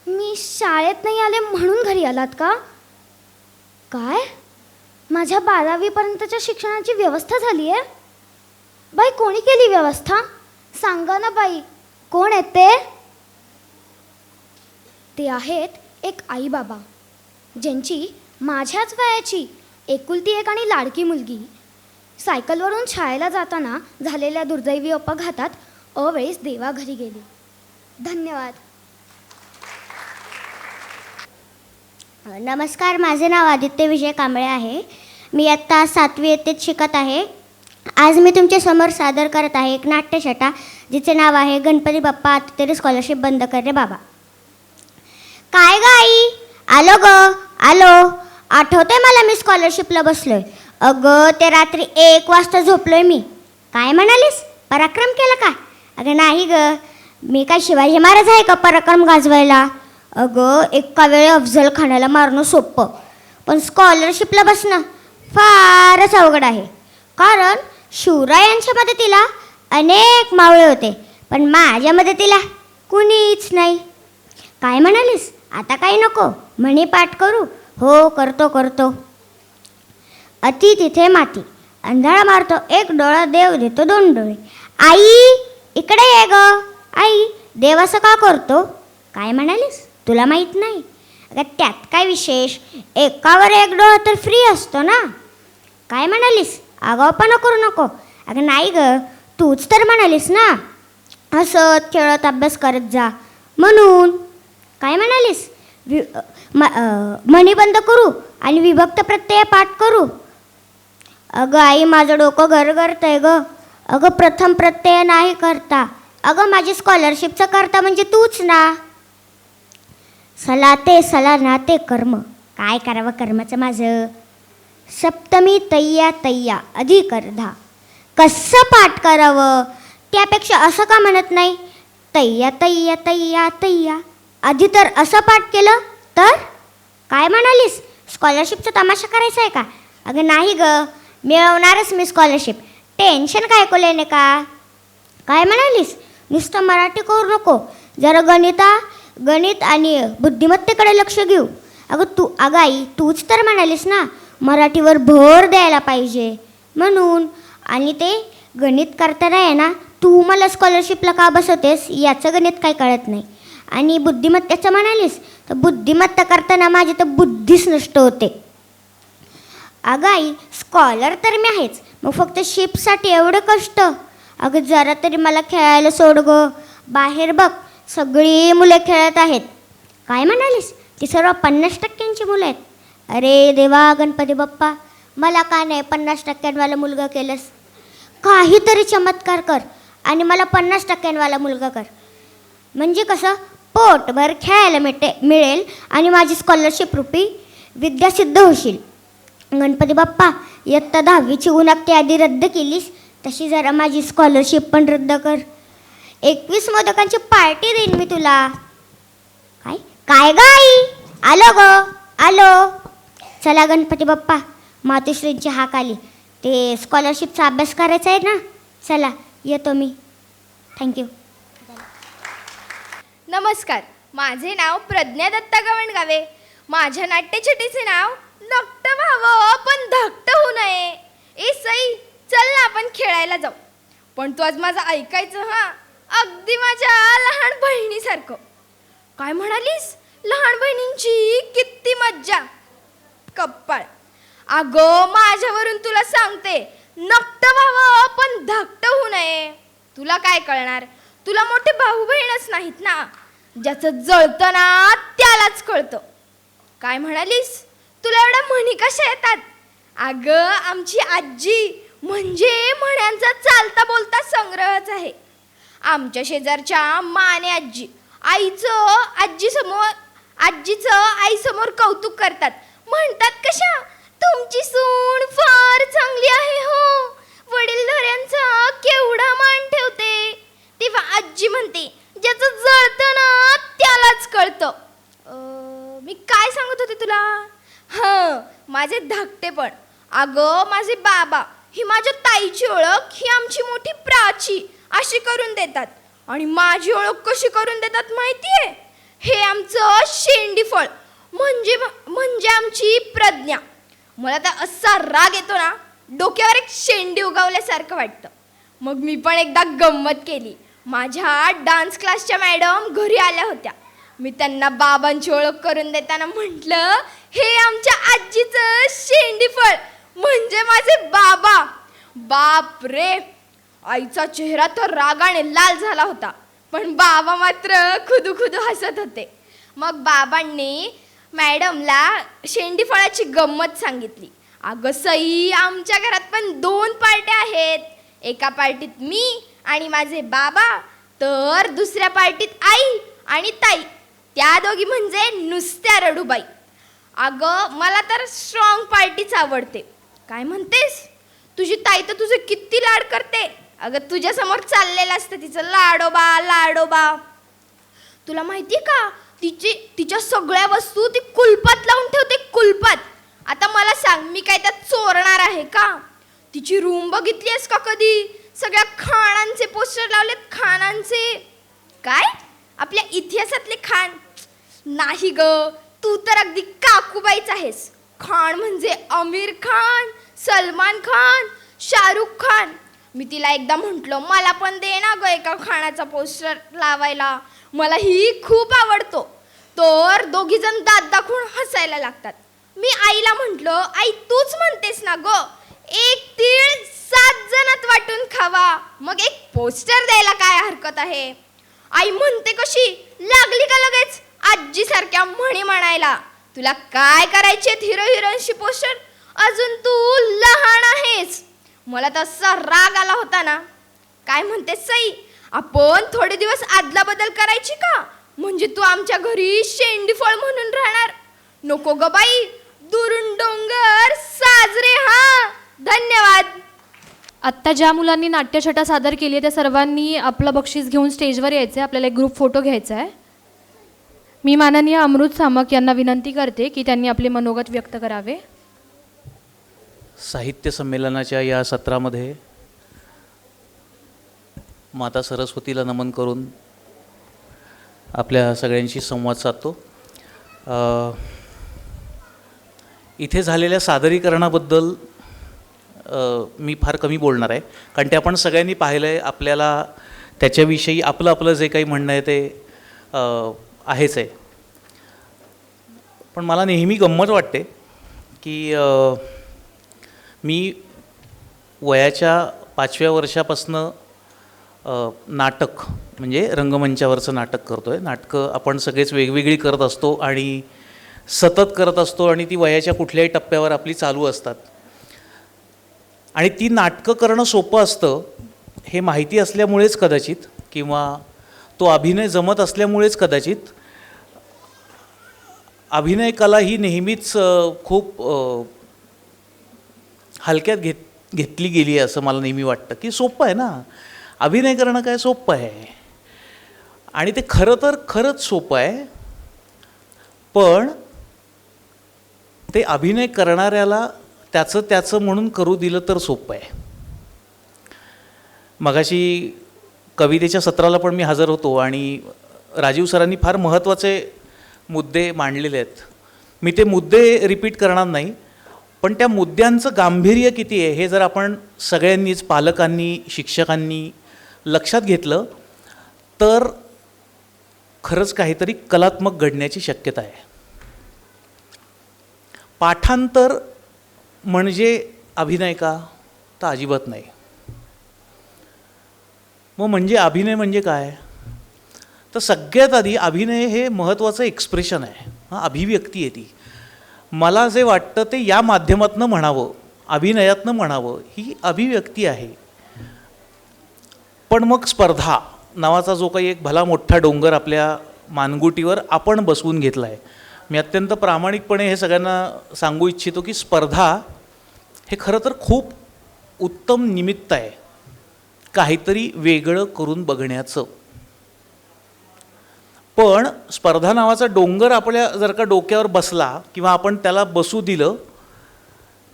मी शाळेत नाही आले म्हणून घरी आलात का? काय? माझ्या 12वीपर्यंतच्या शिक्षणाची व्यवस्था झाली आहे? बाई कोणी केली व्यवस्था? सांगा ना बाई, कोण आहेत ते? ते आहेत एक आई बाबा, ज्यांची माझ्याच वयाची एकुलती एक आणि लाडकी मुलगी सायकलवरून शाळेला जाताना झालेल्या दुर्दैवी अपघातात अवेळेस देवाघरी गेली. धन्यवाद. नमस्कार, माझे नाव आदित्य विजय कांबळे आहे. मी आत्ता 7वी इयत्तेत शिकत आहे. आज मी तुमच्यासमोर सादर करत आहे एक नाट्यछटा, जिचे नाव आहे गणपती बाप्पा आता तेरी स्कॉलरशिप बंद कर रे बाबा. काय ग आई? आलो ग, आलो. आठवते मला मी स्कॉलरशिपला बसलोय. अगं ते रात्री 1 वाजता झोपलोय मी. काय म्हणालीस? पराक्रम केला का? अगं नाही ग, मी काय शिवाजी महाराज आहे का पराक्रम गाजवायला? अगं एका वेळी अफजल खानाला मारणं सोपं, पण स्कॉलरशिपला बसणं फारच अवघड आहे. कारण शिवरायांच्या मदतीला अनेक मावळे होते, पण माझ्या मदतीला कुणीच नाही. काय म्हणालीस? आता काही नको म्हणी पाठ करू? हो करतो करतो. अति तिथे माती, अंधाळा मारतो एक डोळा, देव देतो 2 डोळे. आई इकडे ये ग. आई, देव असं का करतो? काय म्हणालीस? तुला माहीत नाही? अगं त्यात काय विशेष, एकावर एक डोळा तर फ्री असतो ना. काय म्हणालीस? आगाऊपणा करू नको. अगं नाही ग, तूच तर म्हणालीस ना हसत खेळत अभ्यास करत जा म्हणून. काय म्हणालीस? म्हणी बंद करू आणि विभक्त प्रत्यय पाठ करू? अगं आई, माझं डोकं गरगरतंय ग. अगं प्रथम प्रत्यय नाही करता. अगं माझी स्कॉलरशिपचं करता म्हणजे तूच ना. सला ते सला नाते कर्म. काय करावं कर्माचं माझं? सप्तमी तय्या तय्या अधिक अर्धा. कसं पाठ करावं? त्यापेक्षा असं का म्हणत नाही? तय्या तय्या तय्या तय्या. आधी तर असं पाठ केलं तर? काय म्हणालीस? स्कॉलरशिपचा तमाशा करायचा आहे का? अगं नाही ग, मिळवणारच मी स्कॉलरशिप. टेन्शन काय कोलेने का? काय म्हणालीस? नुसतं मराठी करू नको, जरा गणित आणि बुद्धिमत्तेकडे लक्ष घेऊ. अगं आई, तूच तर म्हणालीस ना मराठीवर भर द्यायला पाहिजे म्हणून. आणि ते गणित करताना आहे ना, तू मला स्कॉलरशिपला का बसवतेस याचं गणित काय कळत नाही. आणि बुद्धिमत्तेचं म्हणालीस तर बुद्धिमत्ता करताना माझी तर बुद्धीच नष्ट होते. अगं आई, स्कॉलर तर मी आहेच, मग फक्त शिपसाठी एवढं कष्ट? अगं जरा तरी मला खेळायला सोड गं. बाहेर बघ, सगळी मुले खेळत आहेत. काय म्हणालीस? ती सर्व 50% मुलं आहेत. अरे देवा गणपती बाप्पा, मला का नाही 50% मुलगा केलंस? काहीतरी चमत्कार कर आणि मला 50% मुलगा कर. म्हणजे कसं पोटभर खेळायला मिळेल आणि माझी स्कॉलरशिप रूपी विद्या सिद्ध होशील. गणपती बाप्पा, इयत्ता 10वीची गुणाक्ती आधी रद्द केलीस, तशी जरा माझी स्कॉलरशिप पण रद्द कर. 21 मोदकांची पार्टी देईन मी तुला. काय काय गाई? आलो ग आलो. चला गणपती बाप्पा, मातोश्रींची हाक आली. ते स्कॉलरशिपचा अभ्यास करायचा आहे ना. चला येतो मी. थँक्यू. नमस्कार, माझे नाव प्रज्ञा दत्ता गवणगावे. माझ्या नाट्यछटेचे नाव नक्त व्हावं पण धाकटं होऊ नये. ए सई, चल ना आपण खेळायला जाऊ. पण तू आज माझं ऐकायचं हा, अगदी माझ्या लहान बहिणीसारखं. काय म्हणालीस? लहान बहिणींची किती मज्जा. कप्पाळ. अगं माझ्यावरून तुला सांगते, नक्त व्हावं पण धाकटं होऊ नये. तुला काय कळणार? तुला मोठे भाऊ बहीणच नाहीत ना. ज्याचं जळतं ना त्यालाच कळतं. काय म्हणालीस? तुला एवढ्या म्हणी कशा येतात? अगं आमची आजी म्हणजे म्हण्यांचा चालता बोलता संग्रहच आहे. आमच्या शेजारच्या माने आजी आजीचं आईसमोर कौतुक करतात. म्हणतात कशा, तुमची सून फार चांगली आहे हो, वडीलधाऱ्यांचा केवढा मान ठेवते. तेव्हा आजी म्हणते, ज्याचं जळतं ना त्यालाच कळतं. मी काय सांगत होते तुला? हां, माझे धाकटेपण. अगं माझे बाबा ही माझ्या ताईची ओळख ही आमची मोठी प्राची अशी करून देतात. आणि माझी ओळख कशी करून देतात माहितीये? हे आमचं शेंडीफळ म्हणजे आमची प्रज्ञा. मला तर असा राग येतो ना, डोक्यावर एक शेंडी उगवल्यासारखं वाटतं. मग मी पण एकदा गंमत केली. माझ्या डान्स क्लासच्या मॅडम घरी आल्या होत्या. मी त्यांना बाबांची ओळख करून देताना म्हटलं, हे आमच्या आजीचं शेंडीफळ म्हणजे माझे बाबा. बाप रे, आईचा चेहरा तर रागाने लाल झाला होता, पण बाबा मात्र खुदू खुदू हसत होते. मग बाबांनी मॅडमला शेंडीफळाची गंमत सांगितली. अगं सई, आमच्या घरात पण 2 पार्ट्या आहेत. एका पार्टीत मी आणि माझे बाबा, तर दुसऱ्या पार्टीत आई आणि ताई. त्या दोघी म्हणजे नुसत्या रडूबाई. अगं मला तर स्ट्रॉंग पार्टीच आवडते. काय म्हणतेस? तुझी ताई तर तुझे किती लाड करते. अगं तुझ्यासमोर चाललेलं असतं तिचं लाडोबा लाडोबा. तुला माहितीये का, तिच्या सगळ्या वस्तू ती कुलपात लावून ठेवते, कुलपात. आता मला सांग, मी काय त्यात चोरणार आहे का? तिची रूम बघितली आहेस का कधी? सगळ्या खानांचे पोस्टर लावलेत, खानांचे. काय? आपल्या इतिहासातले खान? नाही ग, तू तर अगदी काकूबाईच आहेस. खान म्हणजे आमिर खान, सलमान खान, शाहरुख खान. मी तिला एकदा म्हटलं, मला पण दे ना ग एका खानाचा पोस्टर लावायला, मला ही खूप आवडतो. तर दोघी जण दात दाखवून हसायला लागतात. मी आईला म्हटलं, आई तूच म्हणतेस ना ग, एक तीळ 7 जणात वाटून खावा, मग एक पोस्टर द्यायला काय हरकत आहे? आई म्हणते कशी, लागली का लगेच आजी सारख्या म्हणी म्हणायला. तुला काय करायचे हिरो हिरोईनशी पोस्टर? अजून तू लहान आहेस. मला तसा राग आला होता ना. काय म्हणतेस सई, आपण थोडे दिवस आदला बदल करायची का? म्हणजे तू आमच्या घरी शेंडीफळ म्हणून राहणार. नको ग बाई, दुरून डोंगर साजरे. हा, धन्यवाद. आत्ता ज्या मुलांनी नाट्यछटा सादर केली आहे त्या सर्वांनी आपलं बक्षीस घेऊन स्टेजवर यायचं आहे. आपल्याला एक ग्रुप फोटो घ्यायचा आहे. मी माननीय अमृत सामक यांना विनंती करते की त्यांनी आपले मनोगत व्यक्त करावे. साहित्य संमेलनाच्या या सत्रामध्ये माता सरस्वतीला नमन करून आपल्या सगळ्यांशी संवाद साधतो. इथे झालेल्या सादरीकरणाबद्दल मी फार कमी बोलणार आहे, कारण ते आपण सगळ्यांनी पाहिलं आहे. आपल्याला त्याच्याविषयी आपलं जे काही म्हणणं आहे ते आहेच आहे. पण मला नेहमी गंमत वाटते की मी वयाच्या 5व्या वर्षापासनं नाटक म्हणजे रंगमंचावरचं नाटक करतो आहे. नाटकं आपण सगळेच वेगवेगळी करत असतो आणि सतत करत असतो आणि ती वयाच्या कुठल्याही टप्प्यावर आपली चालू असतात. आणि ती नाटकं करणं सोपं असतं हे माहिती असल्यामुळेच कदाचित, किंवा तो अभिनय जमत असल्यामुळेच कदाचित, अभिनय कला ही नेहमीच खूप हलक्यात घेतली गेली आहे असं मला नेहमी वाटतं. की सोपं आहे ना, अभिनय करणं काय सोपं आहे, आणि ते खरंच सोपं आहे. पण ते अभिनय करणाऱ्याला त्याचं म्हणून करू दिलं तर सोपं आहे. मगाशी कवितेच्या सत्राला पण मी हजर होतो आणि राजीव सरांनी फार महत्त्वाचे मुद्दे मांडलेले आहेत. मी ते मुद्दे रिपीट करणार नाही, पण त्या मुद्द्यांचं गांभीर्य किती आहे हे जर आपण सगळ्यांनीच, पालकांनी, शिक्षकांनी लक्षात घेतलं तर खरंच काहीतरी कलात्मक घडण्याची शक्यता आहे. पाठांतर म्हणजे अभिनय का? तर अजिबात नाही. मग म्हणजे अभिनय म्हणजे काय? तर सगळ्यात आधी अभिनय हे महत्त्वाचं एक्सप्रेशन आहे, अभिव्यक्ती आहे ती. मला जे वाटतं ते या माध्यमातनं म्हणावं, अभिनयातनं म्हणावं, ही अभिव्यक्ती आहे. पण मग स्पर्धा नावाचा जो काही एक भला मोठा डोंगर आपल्या मानगुटीवर आपण बसवून घेतला आहे, मी अत्यंत प्रामाणिकपणे हे सगळ्यांना सांगू इच्छितो की स्पर्धा हे खरं तर खूप उत्तम निमित्त आहे काहीतरी वेगळं करून बघण्याचं. पण स्पर्धा नावाचा डोंगर आपल्या जर का डोक्यावर बसला किंवा आपण त्याला बसू दिलं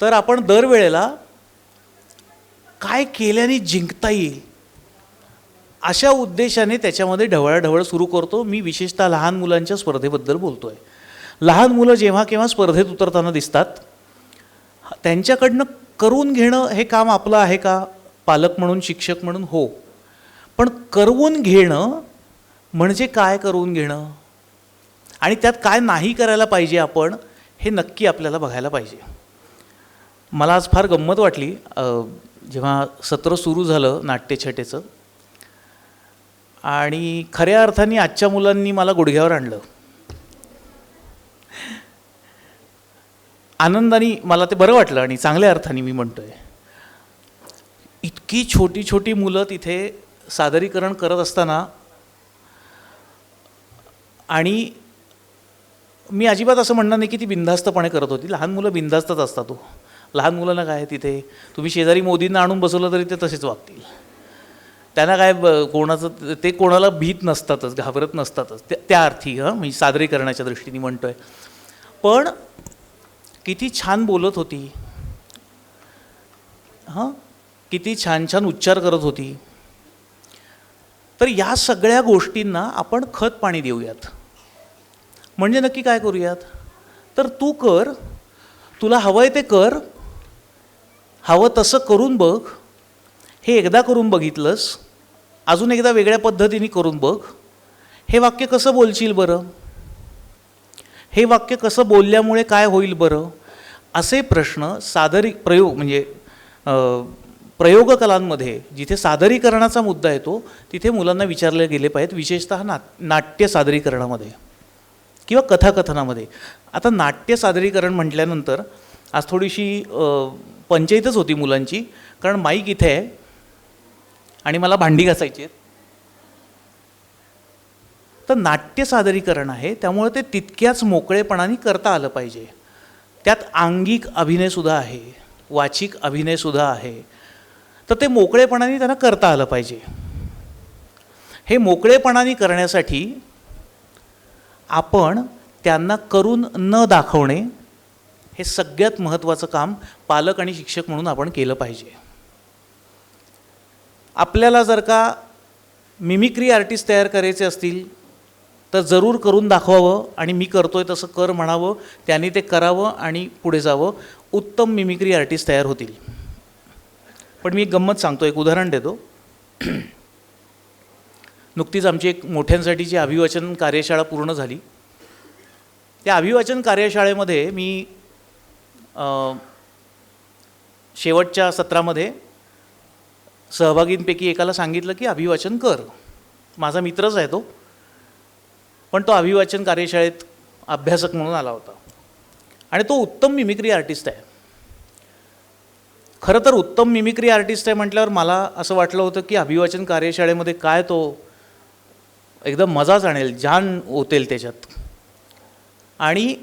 तर आपण दरवेळेला काय केल्याने जिंकता येईल अशा उद्देशाने त्याच्यामध्ये ढवळाढवळ सुरू करतो. मी विशेषतः लहान मुलांच्या स्पर्धेबद्दल बोलतो आहे. लहान मुलं जेव्हा केव्हा स्पर्धेत उतरताना दिसतात, त्यांच्याकडनं करून घेणं हे काम आपलं आहे का? पालक म्हणून, शिक्षक म्हणून हो. पण करवून घेणं म्हणजे काय करून घेणं, आणि त्यात काय नाही करायला पाहिजे आपण, हे नक्की आपल्याला बघायला पाहिजे. मला आज फार गंमत वाटली जेव्हा सत्र सुरू झालं नाट्यछटेचं, आणि खऱ्या अर्थाने आजच्या मुलांनी मला गुडघ्यावर आणलं. आनंदाने मला ते बरं वाटलं, आणि चांगल्या अर्थाने मी म्हणतोय. इतकी छोटी छोटी मुलं तिथे सादरीकरण करत असताना, आणि मी अजिबात असं म्हणणार नाही की ती बिनधास्तपणे करत होती. लहान मुलं बिनधास्तच असतात. तो लहान मुलांना काय, तिथे तुम्ही शेजारी मोदींना आणून बसवलं तरी ते तसेच वागतील. त्यांना काय कोणाचं, ते कोणाला भीत नसतातच, घाबरत नसतातच त्या अर्थी. मी सादरीकरणाच्या दृष्टीने म्हणतोय. पण किती छान बोलत होती, किती छान छान उच्चार करत होती. तर या सगळ्या गोष्टींना आपण खत पाणी देऊयात. म्हणजे नक्की काय करूयात? तर तू कर, तुला हवंय ते कर, हवं तसं करून बघ. हे एकदा करून बघितलंस, अजून एकदा वेगळ्या पद्धतीने करून बघ. हे वाक्य कसं बोलशील बरं? हे वाक्य कसं बोलल्यामुळे काय होईल बरं? असे प्रश्न प्रयोग म्हणजे प्रयोगकलांमध्ये जिथे सादरीकरणाचा मुद्दा येतो तिथे मुलांना विचारले गेले पाहिजेत, विशेषतः नाट्य सादरीकरणामध्ये किंवा कथाकथनामध्ये. आता नाट्य सादरीकरण म्हटल्यानंतर आज थोडीशी पंचायतच होती मुलांची, कारण माईक इथे आहे आणि मला भांडी घासायची आहेत. तर नाट्य सादरीकरण आहे, त्यामुळे ते तितक्याच मोकळेपणाने करता आलं पाहिजे. त्यात आंगिक अभिनयसुद्धा आहे, वाचिक अभिनयसुद्धा आहे. तर ते मोकळेपणाने त्यांना करता आलं पाहिजे. हे मोकळेपणाने करण्यासाठी आपण त्यांना करून न दाखवणे हे सगळ्यात महत्त्वाचं काम पालक आणि शिक्षक म्हणून आपण केलं पाहिजे. आपल्याला जर का मिमिक्री आर्टिस्ट तयार करायचे असतील तर जरूर करून दाखवावं आणि मी करतोय तसं कर म्हणावं, त्यांनी ते करावं आणि पुढे जावं. उत्तम मिमिक्री आर्टिस्ट तयार होतील. पण मी एक गंमत सांगतो, एक उदाहरण देतो. नुकतीच आमची एक मोठ्यांसाठीची अभिवाचन कार्यशाळा पूर्ण झाली. त्या अभिवाचन कार्यशाळेमध्ये मी शेवटच्या सत्रामध्ये सहभागींपैकी एकाला सांगितलं की अभिवाचन कर. माझा मित्रच आहे तो, पण तो अभिवाचन कार्यशाळेत अभ्यासक म्हणून आला होता आणि तो उत्तम मिमिक्री आर्टिस्ट आहे. खरं तर उत्तम मिमिक्री आर्टिस्ट आहे म्हटल्यावर मला असं वाटलं होतं की अभिवाचन कार्यशाळेमध्ये काय तो एकदम मजाच आणेल, जान ओतेल त्याच्यात. आणि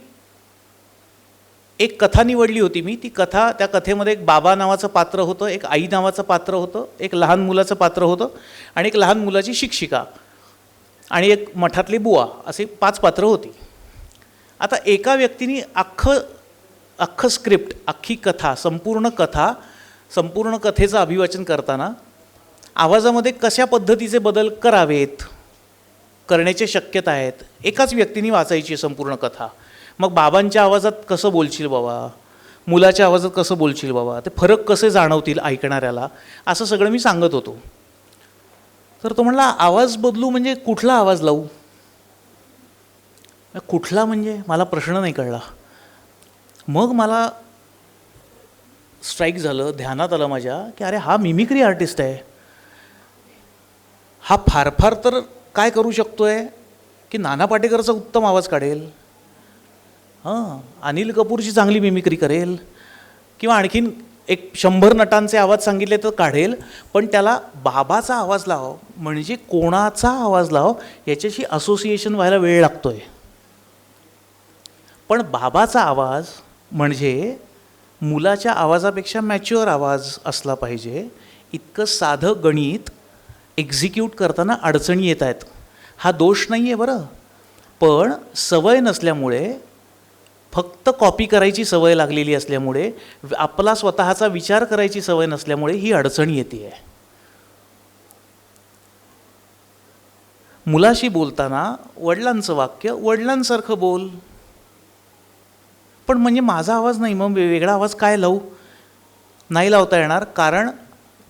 एक कथा निवडली होती मी. ती कथा, त्या कथेमध्ये एक बाबा नावाचं पात्र होतं, एक आई नावाचं पात्र होतं, एक लहान मुलाचं पात्र होतं आणि एक लहान मुलाची शिक्षिका आणि एक मठातली बुवा, असे 5 पात्रं होती. आता एका व्यक्तीने अख्खं स्क्रिप्ट, अख्खी कथा, संपूर्ण कथेचं अभिवाचन करताना आवाजामध्ये कशा पद्धतीचे बदल करण्याच्या शक्यता आहेत, एकाच व्यक्तीने वाचायची संपूर्ण कथा. मग बाबांच्या आवाजात कसं बोलशील बाबा, मुलाच्या आवाजात कसं बोलशील बाबा, ते फरक कसे जाणवतील ऐकणाऱ्याला, असं सगळं मी सांगत होतो. तर तो म्हणला, आवाज बदलू म्हणजे कुठला आवाज लावू? कुठला म्हणजे मला प्रश्न नाही कळला. मग मला स्ट्राईक झालं, ध्यानात आलं माझ्या की अरे हा मिमिक्री आर्टिस्ट आहे. हा फार तर काय करू शकतोय की नाना पाटेकरचा उत्तम आवाज काढेल, हां, अनिल कपूरची चांगली मिमिक्री करेल, किंवा आणखीन 100 नटांचे आवाज सांगितले तर काढेल, पण त्याला बाबाचा आवाज लाव म्हणजे कोणाचा आवाज लाव याच्याशी असोसिएशन व्हायला वेळ लागतोय. पण बाबाचा आवाज म्हणजे मुलाच्या आवाजापेक्षा मॅच्युअर आवाज असला पाहिजे. इतकं साधं गणित एक्झिक्यूट करताना अडचणी येत आहेत. हा दोष नाही आहे बरं, पण सवय नसल्यामुळे, फक्त कॉपी करायची सवय लागलेली असल्यामुळे, आपला स्वतःचा विचार करायची सवय नसल्यामुळे ही अडचण येते आहे. मुलाशी बोलताना वडिलांचं वाक्य वडिलांसारखं बोल. पण म्हणजे माझा आवाज नाही, मग वेगळा आवाज काय लावू? नाही लावता येणार, कारण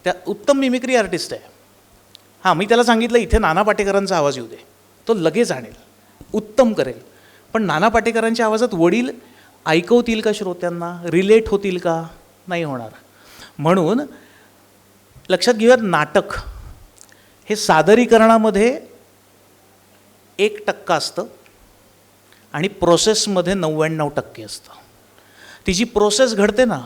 त्या उत्तम मिमिक्री आर्टिस्ट आहे. हां, मी त्याला सांगितलं इथे नाना पाटेकरांचा आवाज येऊ दे, तो लगेच आणेल, उत्तम करेल. पण नाना पाटेकरांच्या आवाजात वडील ऐकवतील का श्रोत्यांना, रिलेट होतील का? नाही होणार. म्हणून लक्षात घेऊयात, नाटक हे सादरीकरणामध्ये 1% असतं आणि प्रोसेसमध्ये 99% असतं. ती जी प्रोसेस घडते ना,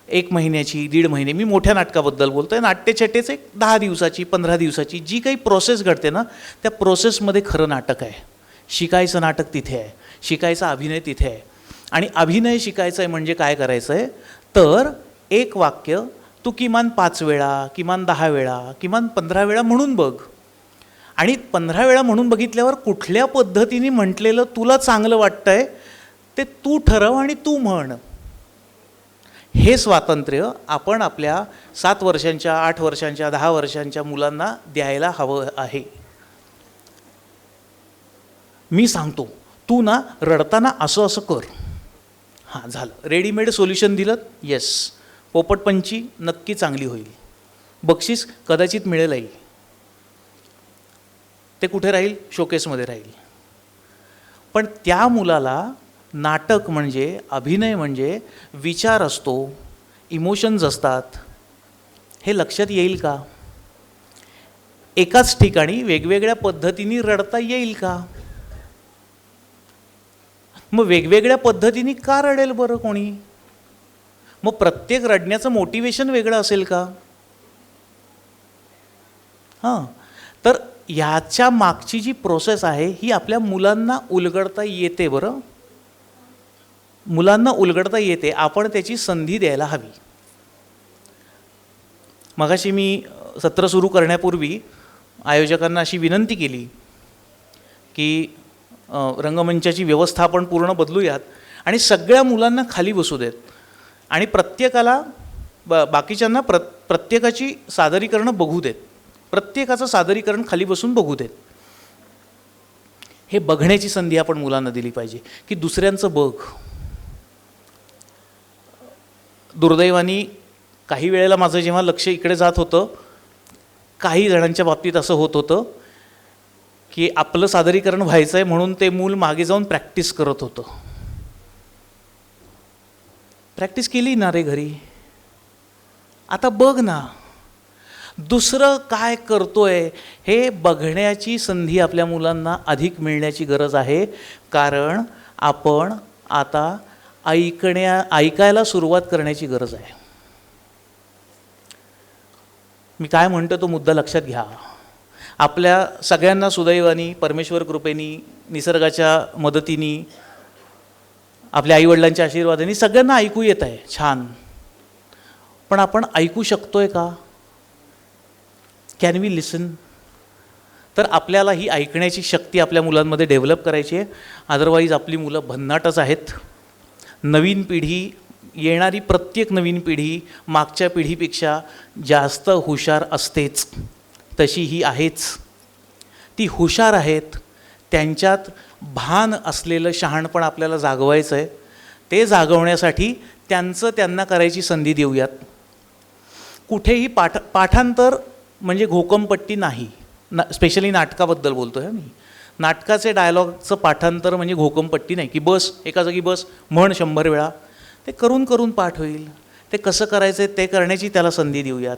1 महिन्याची, 1.5 महिने, मी मोठ्या नाटकाबद्दल बोलतोय, नाट्यछटेच एक 10 दिवसाची, 15 दिवसाची जी काही प्रोसेस घडते ना, त्या प्रोसेसमध्ये खरं नाटक आहे. शिकायचं नाटक तिथे आहे, शिकायचा अभिनय तिथे आहे. आणि अभिनय शिकायचं आहे म्हणजे काय करायचं आहे तर, एक वाक्य तू किमान 5 वेळा, किमान 10 वेळा, किमान 15 वेळा म्हणून बघ. आणि 15 वेळा म्हणून बघितल्यावर कुठल्या पद्धतीने म्हटलेलं तुला चांगलं वाटतंय ते तू ठरव आणि तू म्हण. हे स्वातंत्र्य आपण आपल्या 7 वर्षांच्या, 8 वर्षांच्या, 10 वर्षांच्या मुलांना द्यायला हवं आहे. मी सांगतो, तू ना रडताना असं असं कर. हां, झालं, रेडीमेड सोल्युशन दिलं. येस, पोपटपंची नक्की चांगली होईल, बक्षीस कदाचित मिळेलही. ते कुठे राहील? शोकेसमध्ये राहील. पण त्या मुलाला नाटक म्हणजे, अभिनय म्हणजे विचार असतो, इमोशन्स असतात, हे लक्षात येईल का? एकाच ठिकाणी वेगवेगळ्या पद्धतीने रडता येईल का? मग वेगवेगळ्या पद्धतीने का रडेल बरं कोणी? मग प्रत्येक रडण्याचं मोटिवेशन वेगळं असेल का? हां, तर ह्याच्या मागची जी प्रोसेस आहे ही आपल्या मुलांना उलगडता येते. बरं, मुलांना उलगडता येते, आपण त्याची संधी द्यायला हवी. मगाशी मी सत्र सुरू करण्यापूर्वी आयोजकांना अशी विनंती केली की रंगमंचाची व्यवस्था आपण पूर्ण बदलूयात आणि सगळ्या मुलांना खाली बसू देत आणि प्रत्येकाला बाकीच्यांना प्रत्येकाची सादरीकरणं बघू देत, प्रत्येकाचं सादरीकरण खाली बसून बघू देत. हे बघण्याची संधी आपण मुलांना दिली पाहिजे की दुसऱ्यांचं बघ. दुर्दैवाने काही वेळेला माझं जेव्हा लक्ष इकडे जात होतं, काही जणांच्या बाबतीत असं होत होतं की आपलं सादरीकरण व्हायचं आहे म्हणून ते मूल मागे जाऊन प्रॅक्टिस करत होतं. प्रॅक्टिस केली ना रे घरी, आता बघ ना. दुसरं काय करतोय हे बघण्याची संधी आपल्या मुलांना अधिक मिळण्याची गरज आहे. कारण आपण आता ऐकायला सुरुवात करण्याची गरज आहे. मी काय म्हणतो तो मुद्दा लक्षात घ्या. आपल्या सगळ्यांना सुदैवानी, परमेश्वर कृपेनी, निसर्गाच्या मदतीने, आपल्या आईवडिलांच्या आशीर्वादाने सगळ्यांना ऐकू येत आहे, छान. पण आपण ऐकू शकतोय का? कॅन वी लिसन? तर आपल्याला ही ऐकण्याची शक्ती आपल्या मुलांमध्ये डेव्हलप करायची आहे. अदरवाईज आपली मुलं भन्नाटच आहेत. नवीन पिढी, येणारी प्रत्येक नवीन पिढी मागच्या पिढीपेक्षा जास्त हुशार असतेच, तशी ही आहेच. ती हुशार आहेत, त्यांच्यात भान असलेलं शहाणपण आपल्याला जागवायचं आहे. ते जागवण्यासाठी त्यांना करायची संधी देऊयात. कुठेही पाठांतर म्हणजे घोकमपट्टी नाही. स्पेशली नाटकाबद्दल बोलतो आहे मी. नाटकाचे डायलॉगचं पाठांतर म्हणजे घोकमपट्टी नाही की बस एका जागी बस म्हण 100 वेळा. ते करून करून पाठ होईल. ते कसं करायचं ते करण्याची त्याला संधी देऊयात.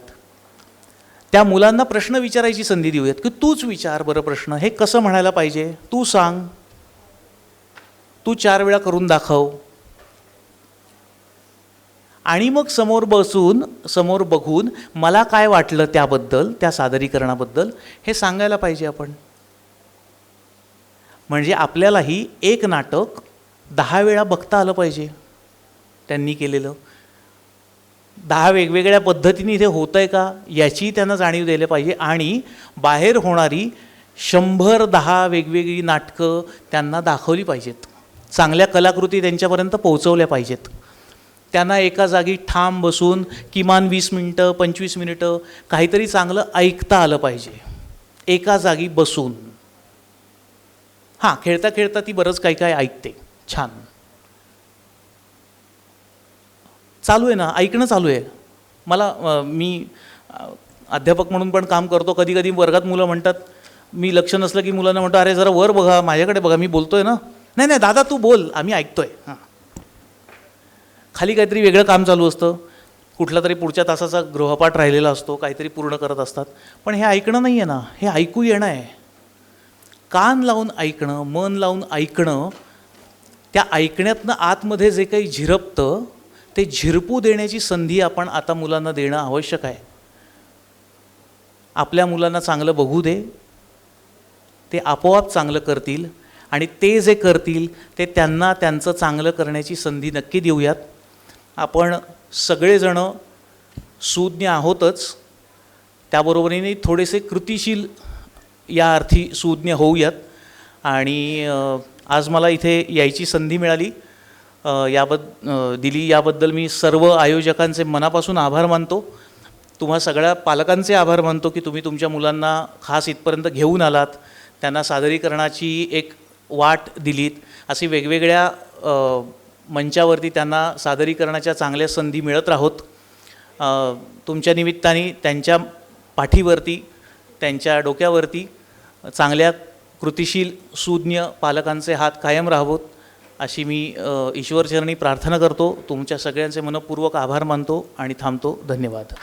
त्या मुलांना प्रश्न विचारायची संधी देऊयात की तूच विचार बरं प्रश्न, हे कसं म्हणायला पाहिजे, तू सांग, तू 4 वेळा करून दाखव. आणि मग समोर बघून मला काय वाटलं त्याबद्दल, त्या सादरीकरणाबद्दल हे सांगायला पाहिजे आपण. म्हणजे आपल्यालाही एक नाटक 10 वेळा बघता आलं पाहिजे. त्यांनी केलेलं 10 वेगवेगळ्या पद्धतीने इथे होतं आहे का याची त्यांना जाणीव द्यायला पाहिजे. आणि बाहेर होणारी 100-10 वेगवेगळी नाटकं त्यांना दाखवली पाहिजेत. चांगल्या कलाकृती त्यांच्यापर्यंत पोहोचवल्या पाहिजेत. त्यांना एका जागी ठाम बसून किमान 20 मिनटं 25 मिनिटं काहीतरी चांगलं ऐकता आलं पाहिजे, एका जागी बसून. हां, खेळता खेळता ती बरंच काही ऐकते, छान चालू आहे ना, ऐकणं चालू आहे. मी अध्यापक म्हणून पण काम करतो. कधी कधी वर्गात मुलं म्हणतात, मी लक्ष नसलं की मुलांना म्हणतो, अरे जरा वर बघा, माझ्याकडे बघा, मी बोलतोय ना. नाही दादा तू बोल, आम्ही ऐकतोय. हां, खाली काहीतरी वेगळं काम चालू असतं, कुठला तरी पुढच्या तासाचा गृहपाठ राहिलेला असतो, काहीतरी पूर्ण करत असतात. पण हे ऐकणं नाही आहे ना, हे ऐकू येणं आहे. कान लावून ऐकणं, मन लावून ऐकणं, त्या ऐकण्यातनं आतमध्ये जे काही झिरपतं ते झिरपू देण्याची संधी आपण आता मुलांना देणं आवश्यक आहे. आपल्या मुलांना चांगलं बघू दे, ते आपोआप चांगलं करतील. आणि ते जे करतील ते त्यांना त्यांचं चांगलं करण्याची संधी नक्की देऊयात. आपण सगळेजणं सुज्ञ आहोतच, त्याबरोबरीने थोडेसे कृतिशील या अर्थी सुज्ञ होऊयात. आणि आज मला इथे यायची संधी मिळाली, याबद्दल मी सर्व आयोजकांचे मनापासून आभार मानतो. तुम्हा सगळ्या पालकांचे आभार मानतो की तुम्ही तुमच्या मुलांना खास इथपर्यंत घेऊन आलात, त्यांना सादरीकरणाची एक वाट दिलीत. अशी वेगवेगळ्या मंचावरती त्यांना सादरीकरणाच्या चांगल्या संधी मिळत राहोत. तुमच्या निमित्ताने त्यांच्या पाठीवरती, त्यांच्या डोक्यावरती चांगल्या कृतिशील सुज्ञ पालकांचे हात कायम राहावोत अशी मी ईश्वरचरणी प्रार्थना करतो. तुमच्या सगळ्यांचे मनपूर्वक आभार मानतो आणि थांबतो. धन्यवाद.